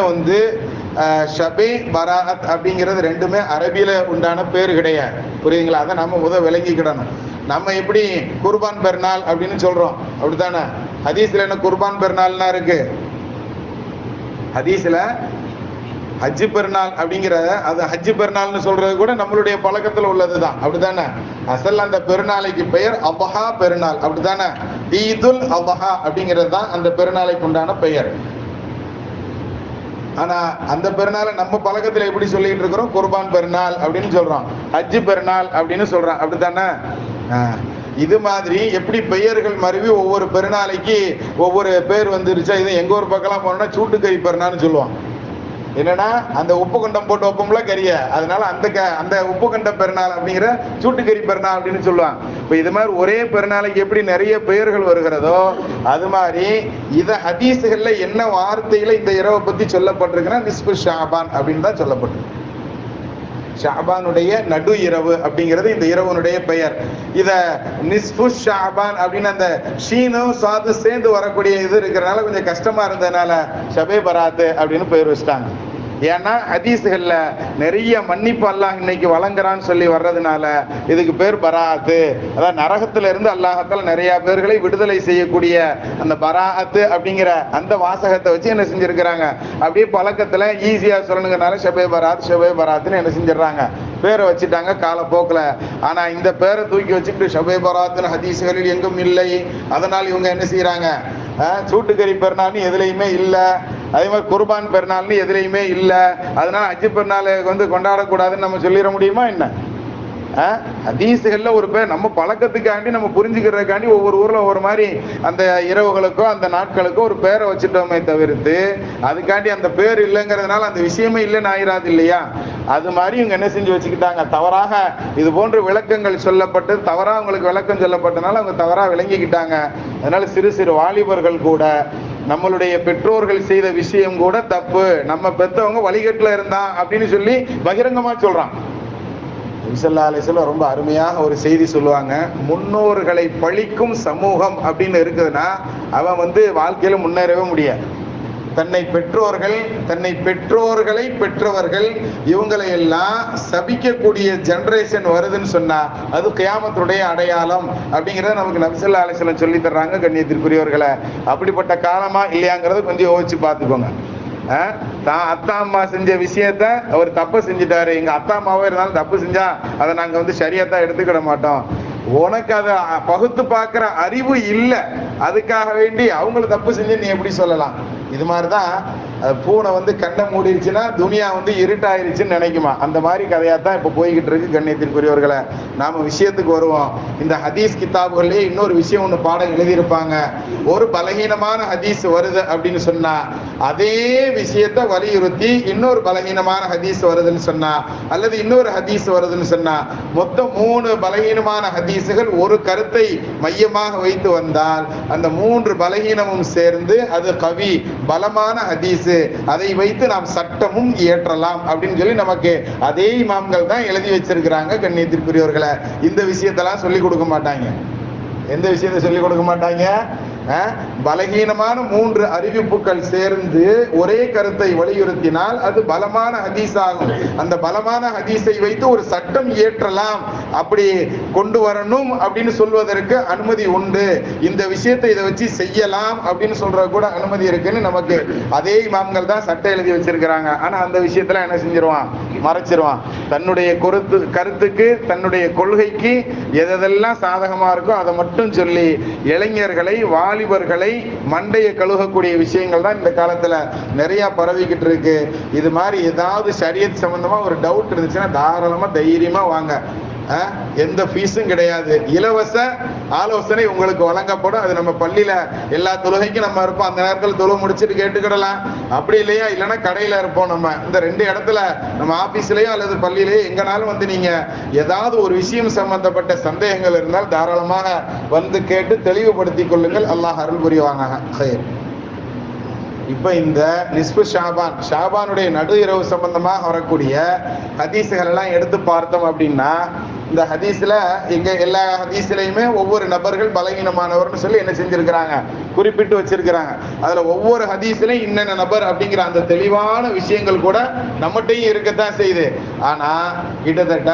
ஷபே பராஅத் அப்படிங்கிறது ரெண்டுமே அரபியில உண்டான பேர் கிடையாது, புரியுதுங்களா? அதை நம்ம விளங்கிக்கிடணும். நம்ம எப்படி குர்பான் பெருநாள் அப்படின்னு சொல்றோம், அப்படித்தானே? ஹதீஸ்ல என்ன குர்பான் பெருநாள்னா இருக்கு? ஹதீஸ்ல ஹஜ்ஜு பெருநாள் அப்படிங்கிற, அது ஹஜ்ஜு பெருநாள்னு சொல்றது கூட நம்மளுடைய பழக்கத்தில் உள்ளதுதான், அப்படித்தானே? அசல் அந்த பெருநாளைக்கு பெயர் அபஹா பெருநாள், அப்படித்தானே? ஈதுல் அபஹா அப்படிங்கிறது தான் அந்த பெருநாளைக்கு உண்டான பெயர். ஆனா அந்த பெருநாளை நம்ம பழக்கத்தில் எப்படி சொல்லிட்டு இருக்கிறோம்? குர்பான் பெருநாள் அப்படின்னு சொல்றோம், ஹஜ்ஜு பெருநாள் அப்படின்னு சொல்றோம், அப்படித்தானே? இது மாதிரி எப்படி பெயர்கள் மருவி ஒவ்வொரு பெருநாளைக்கு ஒவ்வொரு பேர் வந்துருச்சா? இது எங்க ஒரு பக்கம்லாம் போனோம்னா சூட்டுக்கறி பெருநாள்னு சொல்லுவோம். என்னன்னா அந்த உப்பு கண்டம் போட்டு வைப்போம்ல கறிய, அதனால அந்த உப்பு கண்ட பெருநாள் அப்படிங்கிற சூட்டுக்கறி பெருநாள் அப்படின்னு சொல்லுவாங்க. இப்ப இது மாதிரி ஒரே பெருநாளைக்கு எப்படி நிறைய பெயர்கள் வருகிறதோ அது மாதிரி இத ஹதீஸுகள்ல என்ன வார்த்தையில இந்த இரவை பத்தி சொல்லப்பட்டிருக்குன்னா நிஸ்பு ஷாபான் அப்படின்னு தான் சொல்லப்பட்டிருக்கு. ஷாபானுடைய நடு இரவு அப்படிங்கிறது இந்த இரவனுடைய பெயர். இத நிஸ்பு ஷாபான் அப்படின்னு அந்த ஷீனும் சாது சேர்ந்து வரக்கூடிய இது இருக்கிறதுனால கொஞ்சம் கஷ்டமா இருந்ததுனால ஷபே பராத் அப்படின்னு பெயர் வச்சிட்டாங்க. ஏன்னா ஹதீஸ்கள்ல நிறைய மன்னிப்பு அல்லாஹ் இன்னைக்கு வழங்குறான்னு சொல்லி வர்றதுனால இதுக்கு பேர் பராஅத்து. அதாவது நரகத்துல இருந்து அல்லாஹத்தால நிறைய பேர்களை விடுதலை செய்யக்கூடிய அந்த பராஅத்து அப்படிங்கிற அந்த வாசகத்தை வச்சு என்ன செஞ்சிருக்கிறாங்க, அப்படியே பழக்கத்துல ஈஸியா சொல்லணுங்கிறனால ஷபே பராத்துன்னு என்ன செஞ்சிடறாங்க, பேரை வச்சுட்டாங்க காலப்போக்கில். ஆனா இந்த பேரை தூக்கி வச்சுக்கிட்டு ஷபே பராத்துன்னு ஹதீஸ்களில் எங்கும் இல்லை. அதனால் இவங்க என்ன செய்யறாங்க, சூட்டுக்கறி பெருநாள்னு எதுலையுமே இல்லை, அதே மாதிரி குர்பான் பெருநாள்னு எதுலையுமே இல்லை, அதனால ஹஜ்ஜு பெருநாளை கொண்டாடக்கூடாதுன்னு நம்ம சொல்லிட முடியுமா என்ன? ஹதீஸுகள்ல ஒரு பேர் நம்ம பழக்கத்துக்காண்டி நம்ம புரிஞ்சுக்கிறதுக்காண்டி ஒவ்வொரு ஊர்ல ஒவ்வொரு மாதிரி அந்த இரவுகளுக்கோ அந்த நாட்களுக்கோ ஒரு பேரை வச்சுட்டோமே தவிர்த்து அதுக்காண்டி அந்த பேர் இல்லைங்கிறதுனால அந்த விஷயமே இல்லைன்னு ஆயிராது இல்லையா? அது மாதிரி இவங்க என்ன செஞ்சு வச்சுக்கிட்டாங்க, தவறாக இது போன்ற விளக்கங்கள் சொல்லப்பட்டு தவறாக அவங்களுக்கு விளக்கம் சொல்லப்பட்டனால அவங்க தவறாக விளங்கிக்கிட்டாங்க. அதனால சிறு சிறு வாலிபர்கள் கூட நம்மளுடைய பெற்றோர்கள் செய்த விஷயம் கூட தப்பு, நம்ம பெற்றவங்க வழிகட்டுல இருந்தான் அப்படின்னு சொல்லி பகிரங்கமா சொல்றான். ஸல்லல்லாஹு அலைஹி வஸல்லம் ரொம்ப அருமையாக ஒரு செய்தி சொல்லுவாங்க, முன்னோர்களை பழிக்கும் சமூகம் அப்படின்னு இருக்குதுன்னா அவன் வாழ்க்கையில முன்னேறவே முடியாது. தன்னை பெற்றோர்களை பெற்றவர்கள் இவங்களை எல்லாம் சபிக்கக்கூடிய ஜெனரேஷன் வருதுன்னு சொன்னா அது கியாமத்துடைய அடையாளம் அப்படிங்கிறத நமக்கு நபி ஸல்லல்லாஹு அலைஹி வஸல்லம் சொல்லி தர்றாங்க. கண்ணியத்திற்குரியவர்களை, அப்படிப்பட்ட காலமா இல்லையாங்கிறத கொஞ்சம் யோசிச்சு பார்த்துக்கோங்க. தான் அத்தா அம்மா செஞ்ச விஷயத்த அவர் தப்பு செஞ்சுட்டாரு, எங்க அத்தா அம்மாவே இருந்தாலும் தப்பு செஞ்சா அதை நாங்க சரியாத்தான் எடுத்துக்கிட மாட்டோம். உனக்கு அதை பகுத்து பார்க்கிற அறிவு இல்லை, அதுக்காக வேண்டி அவங்கள தப்பு செஞ்சு நீ எப்படி சொல்லலாம்? இது மாதிரிதான் பூனை வந்து கண்ணை மூடிடுச்சுன்னா துனியா வந்து இருட்டாயிருச்சுன்னு நினைக்குமா. அந்த மாதிரி கதையாக தான் இப்போ போய்கிட்டு இருக்கு. கண்ணியத்திற்குரியவர்களை, நாம் விஷயத்துக்கு வருவோம். இந்த ஹதீஸ் கிதாபுகளே இன்னொரு விஷயம் ஒன்று பாடம் எழுதியிருப்பாங்க. ஒரு பலகீனமான ஹதீஸ் வருது அப்படின்னு சொன்னா அதே விஷயத்தை வலியுறுத்தி இன்னொரு பலகீனமான ஹதீஸ் வருதுன்னு சொன்னா, அல்லது இன்னொரு ஹதீஸ் வருதுன்னு சொன்னா, மொத்தம் 3 பலகீனமான ஹதீஸுகள் ஒரு கருத்தை மையமாக வைத்து வந்தால் அந்த 3 பலகீனமும் சேர்ந்து அது கவி பலமான ஹதீஸ், அதை வைத்து நாம் சட்டமும் இயற்றலாம் அப்படின்னு சொல்லி நமக்கு அதே இமாம்கள் தான் எழுதி வச்சிருக்கிறாங்க. கண்ணியத்திற்குரியவர்களை, இந்த விஷயத்தெல்லாம் சொல்லிக் கொடுக்க மாட்டாங்க. எந்த விஷயத்தை சொல்லிக் கொடுக்க மாட்டாங்க? பலகீனமான 3 அறிவிப்புகள் சேர்ந்து ஒரே கருத்தை வலியுறுத்தினால் அது பலமான ஹதீஸ் ஆகும். அந்த பலமான ஹதீஸை வைத்து ஒரு சட்டம் இயற்றலாம், அப்படி கொண்டு வரணும் அப்படின்னு சொல்வதற்கு அனுமதி உண்டு. இந்த விஷயத்தை இதை வச்சு செய்யலாம் அப்படின்னு சொல்ற கூட அனுமதி இருக்குன்னு நமக்கு அதே இமாம்கள் தான் சட்டம் எழுதி வச்சிருக்கிறாங்க. ஆனா அந்த விஷயத்துல என்ன செஞ்சிருவான்? மறைச்சிருவான். தன்னுடைய கருத்துக்கு, தன்னுடைய கொள்கைக்கு எதெல்லாம் சாதகமா இருக்கோ அதை மட்டும் சொல்லி இளைஞர்களை, வாலிபர்களை மண்டையை கழுகக்கூடிய விஷயங்கள் தான் இந்த காலத்துல நிறைய பரவிக்கிட்டு இருக்கு. இது மாதிரி ஏதாவது ஷரியத் சம்பந்தமா ஒரு டவுட் இருந்துச்சுன்னா தாராளமா தைரியமா வாங்க. எந்த ஃபீஸும் கிடையாது, இலவச ஆலோசனை உங்களுக்கு வழங்கப்படும். அது நம்ம பள்ளியில எல்லா தொழுகைக்கும் நம்ம இருப்போம், அந்த நேரத்தில் தொழுகை முடிச்சுட்டு கேட்டுக்கிடலாம். அப்படி இல்லையா, இல்லைன்னா கடையில இருப்போம். நம்ம இந்த 2 இடத்துல, நம்ம ஆபீஸ்லயோ அல்லது பள்ளியிலேயோ எங்கனாலும் வந்து நீங்க ஏதாவது ஒரு விஷயம் சம்பந்தப்பட்ட சந்தேகங்கள் இருந்தால் தாராளமாக வந்து கேட்டு தெளிவுபடுத்திக் கொள்ளுங்கள். அல்லாஹ் அருள் புரிவாங்க. இப்ப இந்த நிஸ்பு ஷாபானுடைய நடு இரவு சம்பந்தமாக வரக்கூடிய ஹதீஸுகள் எல்லாம் எடுத்து பார்த்தோம் அப்படின்னா, இந்த ஹதீஸ்ல இங்க எல்லா ஹதீஸ்லயுமே ஒவ்வொரு நபர்கள் பலகீனமானவர்னு சொல்லி என்ன செஞ்சிருக்கிறாங்க, குறிப்பிட்டு வச்சிருக்கிறாங்க. அதுல ஒவ்வொரு ஹதீஸ்லயும் இன்னென்ன நபர் அப்படிங்கிற அந்த தெளிவான விஷயங்கள் கூட நம்மகிட்டையும் இருக்கத்தான் செய்யுது. ஆனா கிட்டத்தட்ட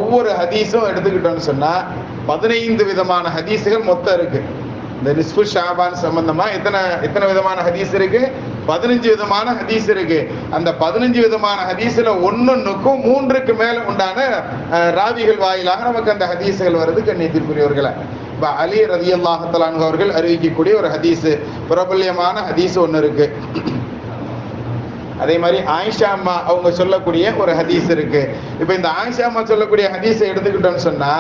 ஒவ்வொரு ஹதீஸும் எடுத்துக்கிட்டோம்னு சொன்னா 15 விதமான ஹதீஸுகள் மொத்தம் இருக்கு. இந்த நிஸ்பு ஷாபான் சம்பந்தமா எத்தனை விதமான ஹதீஸ் இருக்கு? 15 விதமான ஹதீஸ் இருக்கு. அந்த 15 விதமான ஹதீஸ்ல ஒன்னொன்னுக்கும் 3க்கு மேல உண்டான ராவிகள் வாயிலாக நமக்கு அந்த ஹதீஸ்கள் வருது. கண்ணியத்திற்குரியவர்களை, இப்ப அலி ரலியல்லாஹு தஆலா அன்ஹு அவர்கள் அறிவிக்கக்கூடிய ஒரு ஹதீஸ், பிரபல்யமான ஹதீஸ் ஒன்னு இருக்கு. அதே மாதிரி ஆயிஷா அம்மா அவங்க சொல்லக்கூடிய ஒரு ஹதீஸ் இருக்கு. இப்ப இந்த ஆயிஷா அம்மா சொல்லக்கூடிய ஹதீஸை எடுத்துக்கிட்டோம்னு சொன்னா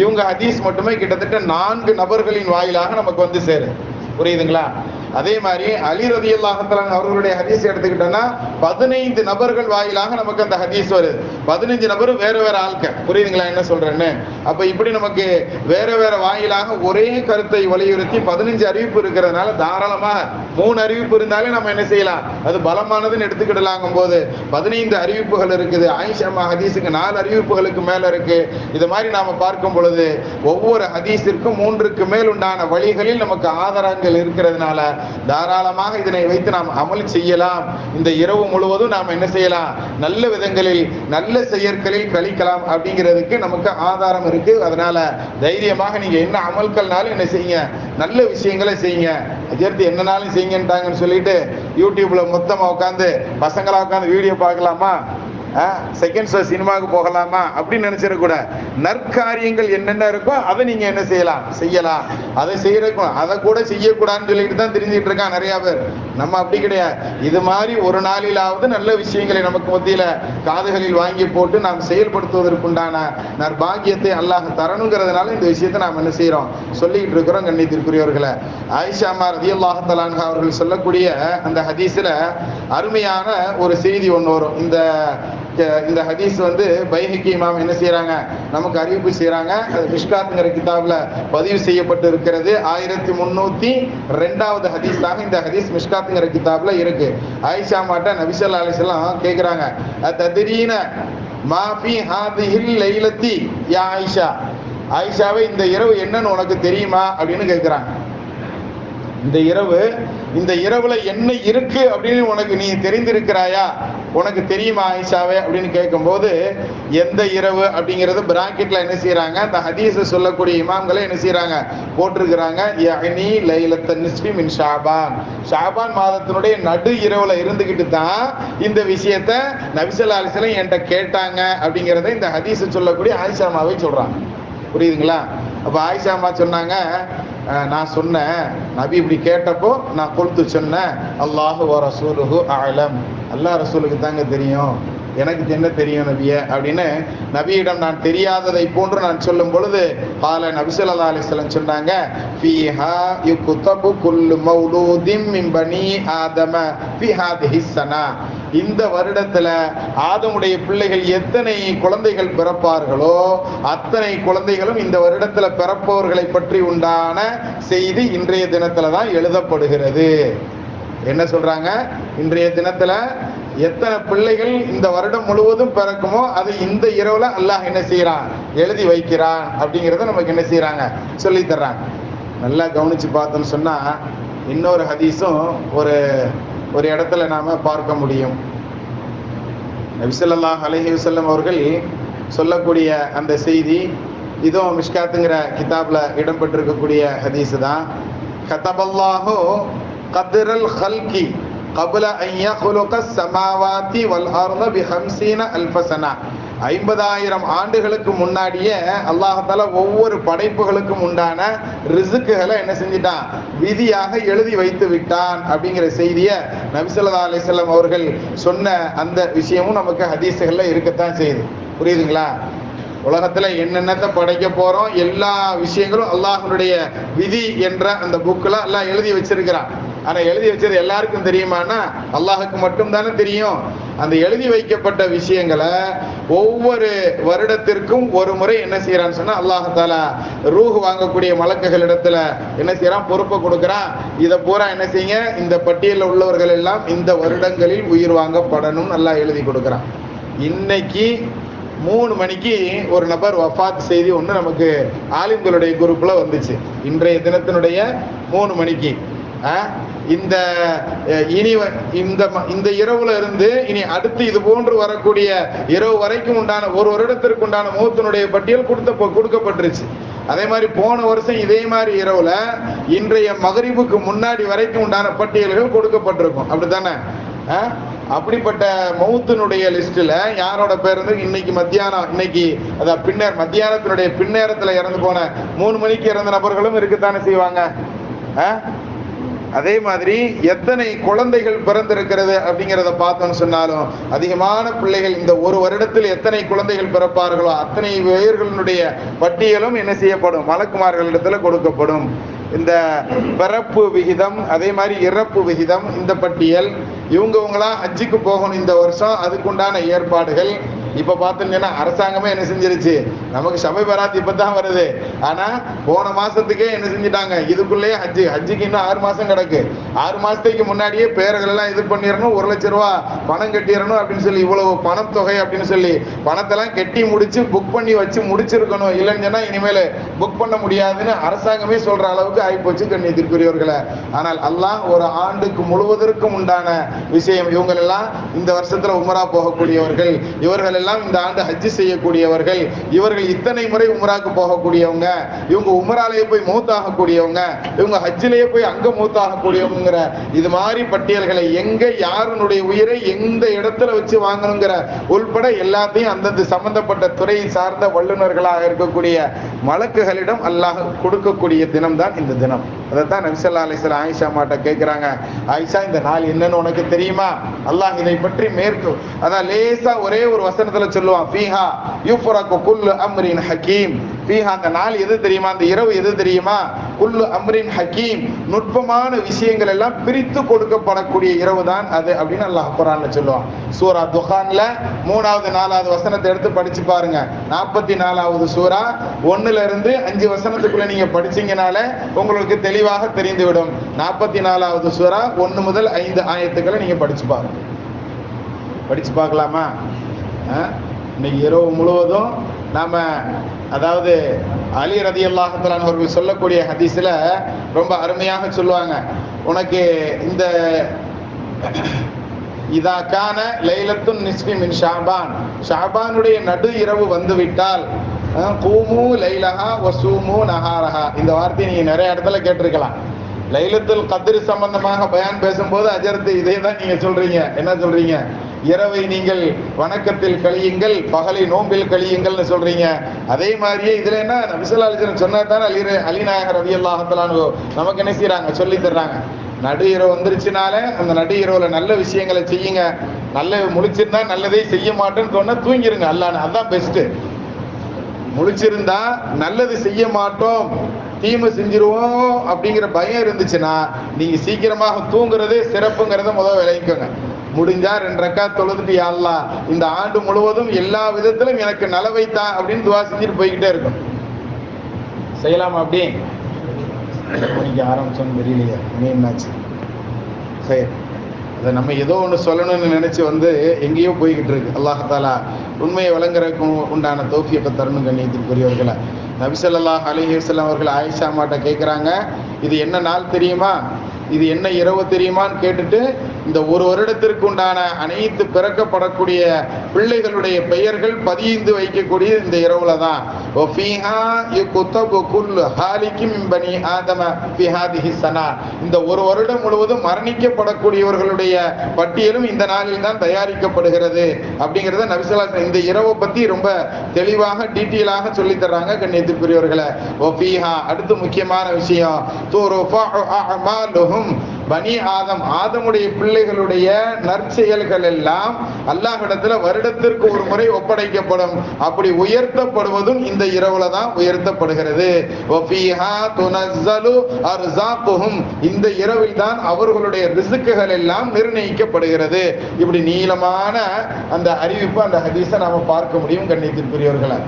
இவங்க ஹதீஸ் மட்டுமே கிட்டத்தட்ட 4 நபர்களின் வாயிலாக நமக்கு வந்து சேரும். புரியுதுங்களா? அதே மாதிரி அலி ரலியல்லாஹு தஆலா அவர்களுடைய ஹதீஸ் எடுத்துக்கிட்டோம்னா 15 நபர்கள் வாயிலாக நமக்கு அந்த ஹதீஸ் வருது. 15 நபரும் வேற வேற ஆட்கள். புரியுதுங்களா என்ன சொல்றேன்னு? அப்ப இப்படி நமக்கு வேற வேற வாயிலாக ஒரே கருத்தை வலியுறுத்தி 15 அறிவிப்பு இருக்கிறதுனால தாராளமாக 3 அறிவிப்பு இருந்தாலே நம்ம என்ன செய்யலாம், அது பலமானதுன்னு எடுத்துக்கிடலாங்கும் போது 15 அறிவிப்புகள் இருக்குது. ஆயிஷா ஹதீஸுக்கு 4 அறிவிப்புகளுக்கு மேல இருக்கு. இது மாதிரி நாம பார்க்கும் பொழுது ஒவ்வொரு ஹதீஸிற்கும் 3க்கு மேல் உண்டான வழிகளில் நமக்கு ஆதாரங்கள் இருக்கிறதுனால தாராளமாக இதனை வைத்து நாம் அமல் செய்யலாம். இந்த இரவு முழுவதும் நாம் என்ன செய்யலாம், நல்ல விதங்களில் நல்ல செயற்களில் கழிக்கலாம் அப்படிங்கிறதுக்கு நமக்கு ஆதாரம் இருக்கு. அதனால தைரியமாக நீங்க என்ன அமல்கள்னாலும் என்ன செய்யுங்க, நல்ல விஷயங்களை செய்யுங்க. சேர்த்து என்னனாலும் செய்யுங்கன்ட்டாங்கன்னு சொல்லிட்டு யூடியூப்ல மொத்தமா உட்காந்து பசங்களா உட்காந்து வீடியோ பார்க்கலாமா, செகண்ட் ஷோ சினிமாவுக்கு போகலாமா அப்படின்னு நினைச்சிடக்கூட நற்காரியங்கள் என்னென்ன இருக்கோ அதை நீங்க என்ன செய்யலாம். அதை செய்யறக்கும் அதை கூட செய்யக்கூடாதுன்னு சொல்லிட்டு தான் தெரிஞ்சுட்டு இருக்கான் நிறைய பேர். நம்ம அப்படி கிடையாது. இது மாதிரி ஒரு நாளிலாவது நல்ல விஷயங்களை நமக்கு மத்தியில காதுகளில் வாங்கி போட்டு நாம் செயல்படுத்துவதற்குண்டான நற்பாகியத்தை அல்லாஹ் தரணுங்கிறதுனால இந்த விஷயத்தை நாம் என்ன செய்யறோம், சொல்லிட்டு இருக்கிறோம். கண்ணியத்திற்குரியவர்களை, ஆயிஷா ரலியல்லாஹு தஆலா அன்ஹா அவர்கள் சொல்லக்கூடிய அந்த ஹதீஸ்ல அருமையான ஒரு செய்தி ஒன்று வரும். இந்த ஹதீஸ் வந்து பைஹகி இமாம் என்ன செய்யறாங்க, நமக்கு அறிவிப்பு செய்யறாங்க. மிஷ்காத்ங்கிற கிதாப்ல பதிவு செய்யப்பட்டு இருக்கிறது. 1302வது ஹதீஸாக இந்த ஹதீஸ் மிஷ்காத்ங்கிற கிதாப்ல இருக்கு. ஆயிஷா மாட்ட நபி ஸல்லல்லாஹு அலைஹி வஸல்லம் கேக்குறாங்க, தத்ரீன மா ஃபீ ஹாதிஹில் லைலத்தி யா ஆயிஷா, ஆயிஷாவே இந்த இரவு என்னன்னு உனக்கு தெரியுமா அப்படின்னு கேட்கிறாங்க. இந்த இரவுல என்ன இருக்கு அப்படின்னு உனக்கு நீ தெரிந்திருக்கிறாயா, உனக்கு தெரியுமா ஆயிஷாவே அப்படின்னு கேட்கும்போது எந்த இரவு அப்படிங்கிறது பிராக்கெட்ல என்ன செய்யறாங்க, அந்த ஹதீஸை சொல்லக்கூடிய இமாம்களை என்ன செய்யறாங்க போட்டிருக்கிறாங்க. யஅனி லைலத்துன் நிஸ்ஃபி மின் ஷாபான், ஷாபான் மாதத்தினுடைய நடு இரவுல இருந்துகிட்டு தான் இந்த விஷயத்த நபி ஸல்லல்லாஹு அலைஹி வஸல்லம் என்கிட்ட கேட்டாங்க அப்படிங்கிறத இந்த ஹதீஸை சொல்லக்கூடிய ஆயிஷா அம்மாவை சொல்றாங்க. புரியுதுங்களா? அப்ப ஆயிஷா அம்மா சொன்னாங்க, நான் சொன்னேன், நபி இப்படி கேட்டப்போ நான் கொளுத்து சொன்னேன், அல்லாஹு வ ரசூலுஹு அஅலம், அல்லாஹ் ரசூலுக்கு தாங்க தெரியும், எனக்கு என்ன தெரியும் நபியே அப்படின்னு நபியிடம் நான் தெரியாததை போன்று நான் சொல்லும் பொழுது கால நபி ஸல்லல்லாஹு அலைஹி வஸல்லம் சொன்னாங்க, ஃபீஹா யுக்தபு குல்லு மௌலூதின் மின் பனி ஆதம ஃபீ ஹாதிஹி ஸனா, இந்த வருடத்துல ஆதமுடைய பிள்ளைகள் எத்தனை குழந்தைகள் பிறப்பார்களோ அத்தனை குழந்தைகளும் இந்த வருடத்துல பிறப்பவர்களை பற்றி உண்டான செய்தி இன்றைய தினத்துல தான் எழுதப்படுகிறது. என்ன சொல்றாங்க, இன்றைய தினத்துல எத்தனை பிள்ளைகள் இந்த வருடம் முழுவதும் பிறக்குமோ அது இந்த இரவுல அல்லாஹ் என்ன செய்யறான், எழுதி வைக்கிறான் அப்படிங்கிறத நமக்கு என்ன செய்யறாங்க, சொல்லி தர்றாங்க. நல்லா கவனிச்சு பார்த்தோம்னு சொன்னா இன்னொரு ஹதீஸும் ஒரு இடத்துல நாம பார்க்க முடியும். நபி ஸல்லல்லாஹு அலைஹி வஸல்லம் அவர்கள் சொல்லக்கூடிய அந்த செய்தி இதுவும் மிஷ்காத்துங்கிற கிதாப்ல இடம்பெற்றிருக்கக்கூடிய ஹதீஸ் தான். கதபல்லாஹு கத்ரல் ஹல்கி கபல அன் யக்லுக ஸமாவாதி வல் அர்த பி 50,000 சனா, 50,000 ஆண்டுகளுக்கு முன்னாடியே அல்லாஹ் தஆலா ஒவ்வொரு படைப்புகளுக்கும் உண்டான ரிஸ்க்குகளை என்ன செஞ்சிட்டான், விதியாக எழுதி வைத்து விட்டான் அப்படிங்கிற செய்தியை நபி ஸல்லல்லாஹு அலைஹி வஸல்லம் அவர்கள் சொன்ன அந்த விஷயமும் நமக்கு ஹதீஸ்கள்ல இருக்கத்தான் செய்யுது. புரியுதுங்களா? உலகத்துல என்னென்னத்தை படைக்க போறோம் எல்லா விஷயங்களும் அல்லாஹ்வுடைய விதி என்ற அந்த புக்ல எல்லாம் எழுதி வச்சிருக்கிறான். ஆனா எழுதி வச்சது எல்லாருக்கும் தெரியுமானா அல்லாஹுக்கு மட்டும் தானே தெரியும். அந்த எழுதி வைக்கப்பட்ட விஷயங்களை ஒவ்வொரு வருடத்திற்கும் ஒரு முறை என்ன செய்யறான்னு சொன்னா அல்லாஹ் தஆலா ரூஹ் வாங்கக்கூடிய மலக்குகளிடத்துல என்ன செய்யறான், பொறுப்பை கொடுக்கறான். இதை பூரா என்ன செய்யுங்க, இந்த பட்டியலில் உள்ளவர்கள் எல்லாம் இந்த வருடங்களில் உயிர் வாங்கப்படணும் நல்லா எழுதி கொடுக்கறான். இன்னைக்கு 3 மணிக்கு ஒரு நபர் வஃபாத் செய்தி ஒன்று நமக்கு ஆலிம்களுடைய குரூப்ல வந்துச்சு. இன்றைய தினத்தினுடைய 3 மணிக்கு இந்த இந்த இரவுல இருந்து இனி அடுத்து இது போன்று வரக்கூடிய இரவு வரைக்கும் உண்டான ஒரு வருடத்திற்கு உண்டான மௌத்தினுடைய பட்டியல் கொடுக்கப்பட்டுருச்சு. அதே மாதிரி போன வருஷம் இதே மாதிரி இரவுல இன்றைய மகரிபுக்கு முன்னாடி வரைக்கும் உண்டான பட்டியல்கள் கொடுக்கப்பட்டிருக்கும். அப்படித்தானே? அப்படிப்பட்ட மௌத்தினுடைய லிஸ்ட்ல யாரோட பேர் இருந்து இன்னைக்கு மத்தியானம், இன்னைக்கு அதான் பின்னர் மத்தியானத்தினுடைய பின்னேரத்துல இறந்து போன 3 மணிக்கு இறந்த நபர்களும் இருக்குத்தானே செய்வாங்க. அதே மாதிரி எத்தனை குழந்தைகள் பிறந்திருக்கிறது அப்படிங்கிறத பார்த்தோம்னு சொன்னாலும் அதிகமான பிள்ளைகள் இந்த ஒரு வருடத்தில் எத்தனை குழந்தைகள் பிறப்பார்களோ அத்தனை பேர்களுடைய பட்டியலும் என்ன செய்யப்படும், மலக்குமார்களிடத்துல கொடுக்கப்படும். இந்த பிறப்பு விகிதம் அதே மாதிரி இறப்பு விகிதம் இந்த பட்டியல், இவங்கவங்களா ஹஜ்ஜுக்கு போகணும் இந்த வருஷம், அதுக்குண்டான ஏற்பாடுகள். இப்ப பார்த்தீங்கன்னா அரசாங்கமே என்ன செஞ்சிருச்சு, நமக்கு சபை பராத் இப்பதான் வருது, ஆனா போன மாசத்துக்கே என்ன செஞ்சுட்டாங்க, இதுக்குள்ளேயே ஹஜ்ஜுக்கு இன்னும் 6 மாசம் கிடக்கு, 6 மாசத்துக்கு முன்னாடியே பேர்கள் எல்லாம் இது பண்ணிடணும், 1 லட்சம் ரூபா பணம் கட்டிடணும் அப்படின்னு சொல்லி, இவ்வளவு பணம் தொகை அப்படின்னு சொல்லி பணத்தெல்லாம் கட்டி முடிச்சு புக் பண்ணி வச்சு முடிச்சிருக்கணும். இல்லைன்னு சொன்னா இனிமேல் புக் பண்ண முடியாதுன்னு அரசாங்கமே சொல்ற அளவுக்கு ஆயிப்போச்சு கண்ணியத்திற்குரியவர்களை. ஆனால் அல்லாஹ் ஒரு ஆண்டுக்கு முழுவதற்கும் உண்டான விஷயம், இவங்க எல்லாம் இந்த வருஷத்துல உம்ரா போகக்கூடியவர்கள், இவர்கள் எல்லாம் இந்த ஆண்டு ஹஜ்ஜி செய்யக்கூடியவர்கள், இவர்கள் இத்தனை முறை உம்ராக்கு போகக்கூடியவங்க, இவங்க உம்ராலேயே போய் மௌத்தாகக்கூடியவங்க, இவங்க ஹஜ்ஜிலேயே போய் அங்க மௌத்தாகக்கூடியவங்கிற இது மாதிரி பட்டியல்களை எங்க யாருடைய உயிரை எந்த இடத்துல வச்சு வாங்கணுங்கிற உள்பட எல்லாத்தையும் அந்தந்த சம்பந்தப்பட்ட துறையை சார்ந்த வல்லுநர்களாக இருக்கக்கூடிய மலக்குகளிடம் அல்லாஹ் கொடுக்கக்கூடிய தினம் தான் இந்த தினம். அதைத்தான் நபி ஸல்லல்லாஹு அலைஹி வஸல்லம் ஆயிஷா மாட்ட கேட்கிறாங்க, ஆயிஷா இந்த நாள் என்னன்னு உனக்கு தெரியுமா? அல்லாஹ் இதை பற்றி அதான் லேசா ஒரே ஒரு வசனத்துல சொல்லுவான், ஃபீஹா யுஃப்ரகு குல்லு அம்ரின் ஹகீம். ஃபீஹா அந்த நாள் எது தெரியுமா, அந்த இரவு எது தெரியுமா? குல்லு அம்ரின் ஹகீம், நுட்பமான விஷயங்கள் எல்லாம் பிரித்து கொடுக்கப்படக்கூடிய இரவு தான் அது அப்படின்னு அல்லாஹ் குர்ஆன்ல சொல்லுவான். சூரா துஹான்ல 3வது 4வது வசனத்தை எடுத்து படிச்சு பாருங்க. 44வது சூரா 1ல இருந்து 5 வசனத்துக்குள்ள நீங்க படிச்சீங்கனாலே உங்களுக்கு தெளிவாக தெரிந்துவிடும். 44வது சூரா 1 முதல் 5 ஆயத்துக்களை நீங்க படிச்சு பாருங்க. படிச்சு பார்க்கலாமா? இன்னைக்கு இரவு முழுவதும் நாம அதாவது அலி ரலியல்லாஹு தஆலா அவர்கள் சொல்லக்கூடிய ஹதீஸ்ல ரொம்ப அருமையாக சொல்லுவாங்க, உனக்கு இந்த இதா கான லைலத்துன் நிஸ்ஃபி மின் ஷாபான், ஷாபானுடைய நடு இரவு வந்து விட்டால் கூமு லைலஹா வசூமு நஹாரஹா, இந்த வார்த்தையை நீங்க நிறைய இடத்துல கேட்டிருக்கலாம். லைலத்துல் கத்ர் சம்பந்தமாக பயான் பேசும்போது அஜர்த்து இதே தான் நீங்க சொல்றீங்க. என்ன சொல்றீங்க? இரவை நீங்கள் வணக்கத்தில் கழியுங்கள், பகலை நோம்பில் கழியுங்கள்னு சொல்றீங்க. அதே மாதிரியே இதுல என்ன நபி ஸல்லல்லாஹு அலைஹி வஸல்லம் சொன்னதான் அலிநாயகர் ரலியல்லாஹு தஆலா அன்ஹு நமக்கு என்ன செய்றாங்க? சொல்லி தர்றாங்க. நடு இரவு வந்துருச்சுனாலே அந்த நடு இரவுல நல்ல விஷயங்களை செய்யுங்க. நல்ல முழிச்சிருந்தா நல்லதே செய்ய மாட்டேன்னு சொன்னா தூங்கிருங்க. அல்லாஹ் அதான் பெஸ்ட். முழிச்சிருந்தா நல்லது செய்ய மாட்டோம், தீமை செஞ்சிருவோம் அப்படிங்கிற பயம் இருந்துச்சுன்னா நீங்க சீக்கிரமாக தூங்குறதே சிறப்புங்கிறத முதல் விளைவிக்கோங்க. முடிஞ்சா 2 ரக்காத் தொழுதுட்டு யா அல்லாஹ் இந்த ஆண்டு முழுவதும் எல்லா விதத்திலும் எனக்கு நலவைத்தான் அப்படின்னு துவா செஞ்சுட்டு போய்கிட்டே இருக்கும். செய்யலாமா? அப்படி இன்னைக்கு ஆரம்பிச்சோன்னு தெரியலையே, என்னாச்சு? சரி, அதை நம்ம ஏதோ ஒன்று சொல்லணும்னு நினைச்சு எங்கேயோ போய்கிட்டு இருக்கு. அல்லாஹ் தஆலா உண்மையை வழங்குறதுக்கு உண்டான தௌஃபீக்கை தரணும். கண்ணியத்திற்குரியவர்களை, நபி ஸல்லல்லாஹு அலைஹி வஸல்லம் அவர்கள் ஆயிஷா அம்மாட்ட கேட்குறாங்க, இது என்ன நாள் தெரியுமா, இது என்ன இரவு தெரியுமான்னு கேட்டுட்டு இந்த ஒரு வருடத்திற்கு உண்டான அனைத்து பிறக்கப்படக்கூடிய பிள்ளைகளுடைய பெயர்கள் பதிந்து வைக்கக்கூடிய இந்த இரவுல தான். இந்த ஒரு வருடம் முழுவதும் மரணிக்கப்படக்கூடியவர்களுடைய பட்டியலும் இந்த நாளில் தான் தயாரிக்கப்படுகிறது அப்படிங்கிறத நபி ஸல்லல்லாஹு அலைஹி வஸல்லம் இந்த இரவை பத்தி ரொம்ப தெளிவாக டீட்டெயிலாக சொல்லி தர்றாங்க. கண்ணியத்திற்குரியவர்களை, அடுத்து முக்கியமான விஷயம், பனி ஆதம், ஆதமுடைய பிள்ளைகளுடைய நற்செயல்கள் எல்லாம் அல்லாஹ்விடத்துல வருடத்திற்கு ஒரு முறை ஒப்படைக்கப்படும். அப்படி உயர்த்தப்படுவதும் இந்த இரவுல தான் உயர்த்தப்படுகிறது. இந்த இரவில் தான் அவர்களுடைய ரிஸ்குகள் எல்லாம் நிர்ணயிக்கப்படுகிறது. இப்படி நீளமான அந்த அறிவிப்பு, அந்த ஹதீஸை நாம பார்க்க முடியும். கண்ணியத்திற்குரியவர்களை,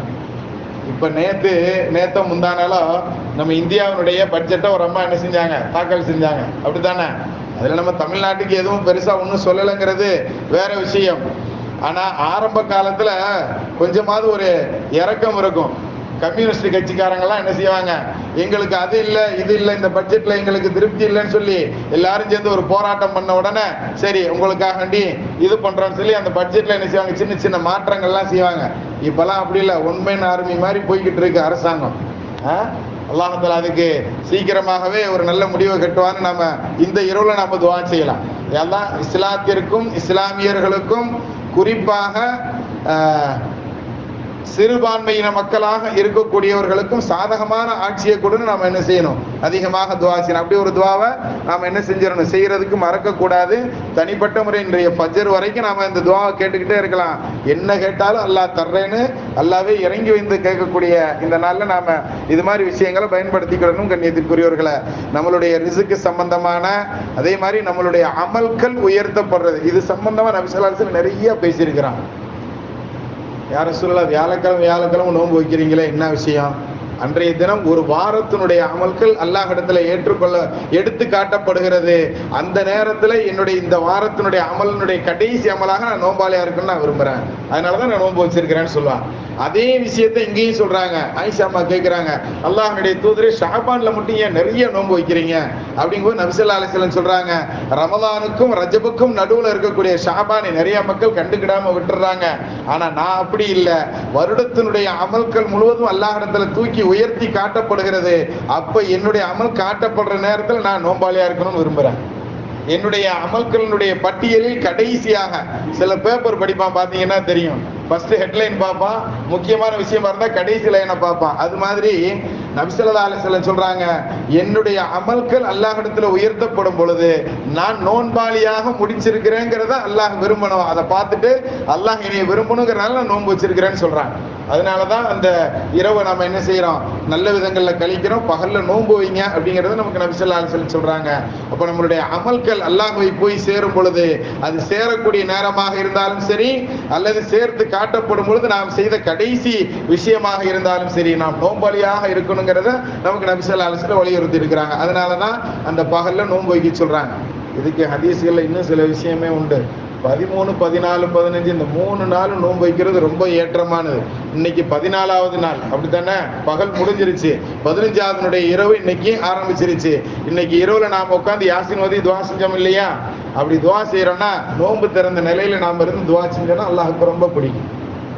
இப்ப நேத்து முந்தானாலும் நம்ம இந்தியாவினுடைய பட்ஜெட்டை ஒரு அம்மா என்ன செஞ்சாங்க? தாக்கல் செஞ்சாங்க. அப்படித்தானே? அதுல நம்ம தமிழ்நாட்டுக்கு எதுவும் பெருசா ஒன்றும் சொல்லலைங்கிறது வேற விஷயம். ஆனா ஆரம்ப காலத்துல கொஞ்சமாவது ஒரு இறக்கம் இருக்கும். கம்யூனிஸ்ட் கட்சிக்காரங்கெல்லாம் என்ன செய்வாங்க? எங்களுக்கு அது இல்லை இது இல்லை, இந்த பட்ஜெட்ல எங்களுக்கு திருப்தி இல்லைன்னு சொல்லி எல்லாரும் சேர்ந்து ஒரு போராட்டம் பண்ண உடனே சரி உங்களுக்காக இது பண்றோம்னு சொல்லி அந்த பட்ஜெட்ல என்ன செய்வாங்க? சின்ன சின்ன மாற்றங்கள்லாம் செய்வாங்க. இப்பெல்லாம் அப்படி இல்லை, ஒன்மேன் ஆர்மி மாதிரி போய்கிட்டு இருக்கு அரசாங்கம். அல்லாஹ் தஆலா அதுக்கு சீக்கிரமாகவே ஒரு நல்ல முடிவை கட்டுவான்னு நாம இந்த இரவுல நாம துஆ செய்யலாம். எல்லாம் இஸ்லாத்திற்கும் இஸ்லாமியர்களுக்கும் குறிப்பாக சிறுபான்மையின மக்களாக இருக்கக்கூடியவர்களுக்கும் சாதகமான ஆட்சியை கொடுன்னு நாம என்ன செய்யணும்? அதிகமாக துவா செய்யணும். அப்படி ஒரு துவாவை நாம என்ன செஞ்சிடணும்? செய்யறதுக்கு மறக்கக்கூடாது. தனிப்பட்ட முறை இன்றைய ஃபஜ்ர் வரைக்கும் நாம இந்த துவாவை கேட்டுக்கிட்டே இருக்கலாம். என்ன கேட்டாலும் அல்லாஹ் தர்றேன்னு அல்லாஹ்வே இறங்கி வந்து கேட்கக்கூடிய இந்த நாள்ல நாம இது மாதிரி விஷயங்களை பயன்படுத்திக்கிடணும். கண்ணியத்திற்குரியவர்களை, நம்மளுடைய ரிஸ்க்கு சம்பந்தமான, அதே மாதிரி நம்மளுடைய அமல்கள் உயர்த்தப்படுறது, இது சம்பந்தமா நபி ஸல்லல்லாஹு அலைஹி வஸல்லம் நிறைய பேசியிருக்கிறான். யார சொல்லலாம், வியாழக்கிழமை நோன்பு வைக்கிறீங்களே, என்ன விஷயம்? அன்றைய தினம் ஒரு வாரத்தினுடைய அமல்கள் அல்லாஹ்விடத்துல ஏற்றுக்கொள்ள எடுத்து காட்டப்படுகிறது. அந்த நேரத்துல என்னுடைய இந்த வாரத்தினுடைய அமலினுடைய கடைசி அமலாக நான் நோம்பாளியா இருக்குன்னு நான் விரும்புறேன், அதனாலதான் நான் நோன்பு வச்சிருக்கிறேன்னு சொல்லுவான். அதே விஷயத்தை இங்கேயும் சொல்றாங்க. ஆயிஷா அம்மா கேட்கிறாங்க, அல்லாஹ்வுடைய தூதரே ஷாபான்ல மட்டும் ஏன் நிறைய நோன்பு வைக்கிறீங்க அப்படிங்கும்போது நபி ஸல்லல்லாஹு அலைஹி வஸல்லம் சொல்றாங்க, ரமலானுக்கும் ரஜபுக்கும் நடுவுல இருக்கக்கூடிய ஷாபானை நிறைய மக்கள் கண்டுக்கிடாம விட்டுறாங்க. ஆனா நான் அப்படி இல்லை, வருடத்தினுடைய அமல்கள் முழுவதும் அல்லாஹ்விடத்துல தூக்கி உயர்த்தி காட்டப்படுகிறது. அப்ப என்னுடைய அமல் காட்டப்படுற நேரத்தில் நான் நோம்பாளியா இருக்கணும்னு விரும்புறேன். என்னுடைய அமல்களுடைய பட்டியலில் கடைசியாக சில பேப்பர் படிப்பான், பாத்தீங்கன்னா தெரியும். ஃபர்ஸ்ட் ஹெட்லைன் பார்ப்பான், முக்கியமான விஷயமா இருந்தா கடைசி லைனை பார்ப்பான். அது மாதிரி நபி ஸல்லல்லாஹு அலைஹி வஸல்லம் சொல்றாங்க, என்னுடைய அமல்கள் அல்லாஹ்விடத்துல உயர்த்தப்படும் பொழுது நான் நோன்பாளியாக முடிச்சிருக்கிறேங்கிறத அல்லாஹ் விரும்பணும். அதை பார்த்துட்டு அல்லாஹ் என்னைய விரும்பணுங்கிறனால நான் நோன்பு வச்சிருக்கிறேன்னு சொல்றாங்க. அதனாலதான் அந்த இரவை நம்ம என்ன செய்யறோம்? நல்ல விதங்கள்ல கழிக்கிறோம். பகல்ல நோன்பு வைங்க அப்படிங்கறத நமக்கு நபி ஸல்லல்லாஹு அலைஹி வஸல்லம் சொல்றாங்க. அப்ப நம்மளுடைய அமல்கள் அல்லாஹ்வை போய் சேரும் பொழுது, அது சேரக்கூடிய நேரமாக இருந்தாலும் சரி, அல்லது சேர்த்து காட்டப்படும் பொழுது நாம் செய்த கடைசி விஷயமாக இருந்தாலும் சரி, நாம் நோம்பாளியாக இருக்கணுங்கிறத நமக்கு நபி ஸல்லல்லாஹு அலைஹி வஸல்லம் வலியுறுத்தி இருக்கிறாங்க. அதனாலதான் அந்த பகல்ல நோன்பு வைக்க சொல்றாங்க. இதுக்கு ஹதீஸ்கள்ல இன்னும் சில விஷயமே உண்டு. 13, 14, 15 இந்த 3 நாள் நோன்பு வைக்கிறது ரொம்ப ஏற்றமானது. இன்னைக்கு 14வது நாள், அப்படித்தானே? பகல் முடிஞ்சிருச்சு, 15வது இரவு இன்னைக்கு ஆரம்பிச்சிருச்சு. இன்னைக்கு இரவுல நாம உட்காந்து யாசின் ஓதி துவா செஞ்சோம் இல்லையா? அப்படி துவா செய்யறோம்னா, நோன்பு திறந்த நிலையில நாம இருந்து துவா செஞ்சோம்னா அல்லாஹ்வுக்கு ரொம்ப பிடிக்கும்.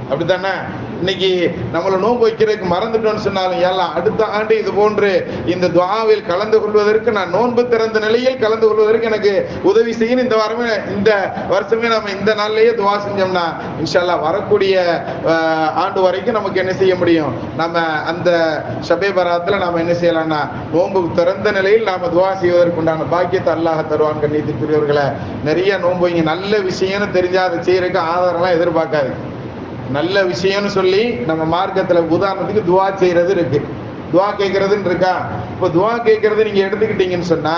அப்படித்தானே? இன்னைக்கு நம்மளை நோன்பு வைக்கிறதுக்கு மறந்துட்டோம்னு சொன்னாலும் எல்லாம் அடுத்த ஆண்டு இது போன்று இந்த துஆவில் கலந்து கொள்வதற்கு, நான் நோன்பு திறந்த நிலையில் கலந்து கொள்வதற்கு எனக்கு உதவி செய்யணும். இந்த வருஷமே நம்ம இந்த நாள்லயே துஆ செஞ்சோம்னா இன்ஷா அல்லாஹ் வரக்கூடிய ஆண்டு வரைக்கும் நமக்கு என்ன செய்ய முடியும்? நம்ம அந்த ஷபே பராத்துல நாம என்ன செய்யலாம்னா நோன்பு திறந்த நிலையில் நாம துஆ செய்வதற்குண்டான பாக்கியத்தை அல்லாஹ் தருவான். கண்ணியத்துக்குரியவர்களே, நிறைய நோன்பு இங்க நல்ல விஷயம்னு தெரிஞ்சா அதை செய்யறதுக்கு ஆதாரம்லாம் எதிர்பார்க்காது. நல்ல விஷயம்னு சொல்லி நம்ம மார்க்கத்துல உதாரணத்துக்கு துஆ செய்யறது இருக்கு, துஆ கேட்கறதுன்னு இருக்கா. இப்போ துஆ கேட்கறது நீங்க எடுத்துக்கிட்டீங்கன்னு சொன்னா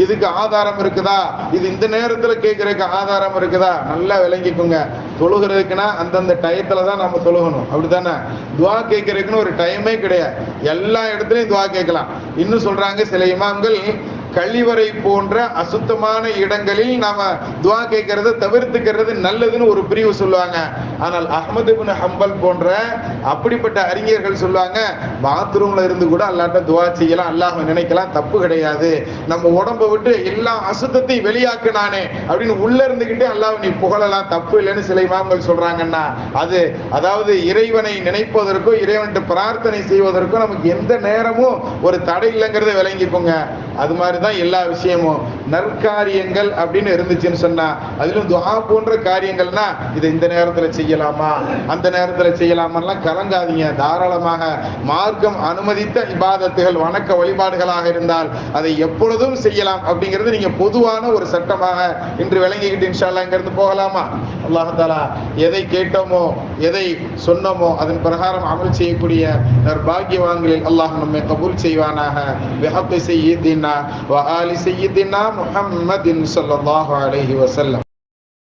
இதுக்கு ஆதாரம் இருக்குதா, இது இந்த நேரத்துல கேட்கறதுக்கு ஆதாரம் இருக்குதா, நல்லா விளங்கிக்கோங்க. தொழுகிறதுக்குன்னா அந்தந்த டயத்துல தான் நம்ம தொழுகணும், அப்படித்தானே? துஆ கேட்கறதுக்குன்னு ஒரு டைமே கிடையாது, எல்லா இடத்துலயும் துஆ கேட்கலாம். இன்னும் சொல்றாங்க சில இமாம்கள், கழிவறை போன்ற அசுத்தமான இடங்களில் நாம துஆ கேட்கறத தவிர்த்துக்கிறது நல்லதுன்னு ஒரு பிரிவு சொல்லுவாங்க. ஆனால் அஹ்மது இப்னு ஹம்பல் போன்ற அப்படிப்பட்ட அறிஞர்கள் சொல்லுவாங்க, பாத்ரூம்ல இருந்து கூட அல்லாஹ்ட்ட துஆ செய்யலாம், அல்லாஹ் நினைக்கலாம், தப்பு கிடையாது. நம்ம உடம்பை விட்டு எல்லா அசுத்தத்தையும் வெளியாக்குனானே அப்படின்னு உள்ள இருந்துகிட்டே அல்லாஹ் நீ புகழலாம், தப்பு இல்லைன்னு சில இமாம்கள் சொல்றாங்கன்னா அது அதாவது இறைவனை நினைப்பதற்கோ இறைவன்கிட்ட பிரார்த்தனை செய்வதற்கோ நமக்கு எந்த நேரமும் ஒரு தடை இல்லைங்கிறத விளங்கிக்கோங்க. அது மாதிரி தான் எல்லா விஷயமும். நற்காரியங்கள் அப்படின்னு இருந்துச்சுன்னு சொன்னா அதிலும் துஆ போன்ற காரியங்கள்னா இதை இந்த நேரத்துல செய்யலாமா அந்த நேரத்துல செய்யலாமெல்லாம் கலங்காதீங்க. தாராளமாக மார்க்கம் அனுமதித்த இபாதத்துகள் வணக்க வழிபாடுகளாக இருந்தால் அதை எப்பொழுதும் செய்யலாம் அப்படிங்கிறது நீங்க பொதுவான ஒரு சட்டமாக இன்று விளங்கிக்கிட்டு இன்ஷா அல்லாஹ் இங்கிருந்து போகலாமா? அல்லாஹ் தஆலா எதை கேட்டோமோ எதை சொன்னோமோ அதன் பிரகாரம் அமல் செய்யக்கூடிய நற்பாக்கியவான்களில் அல்லாஹ் நம்மை கபூல் செய்வானாக. பிஹக்கி சய்யிதினா வ ஆலி சய்யிதினா முஹம்மதின் ஸல்லல்லாஹு அலைஹி வஸல்லம்.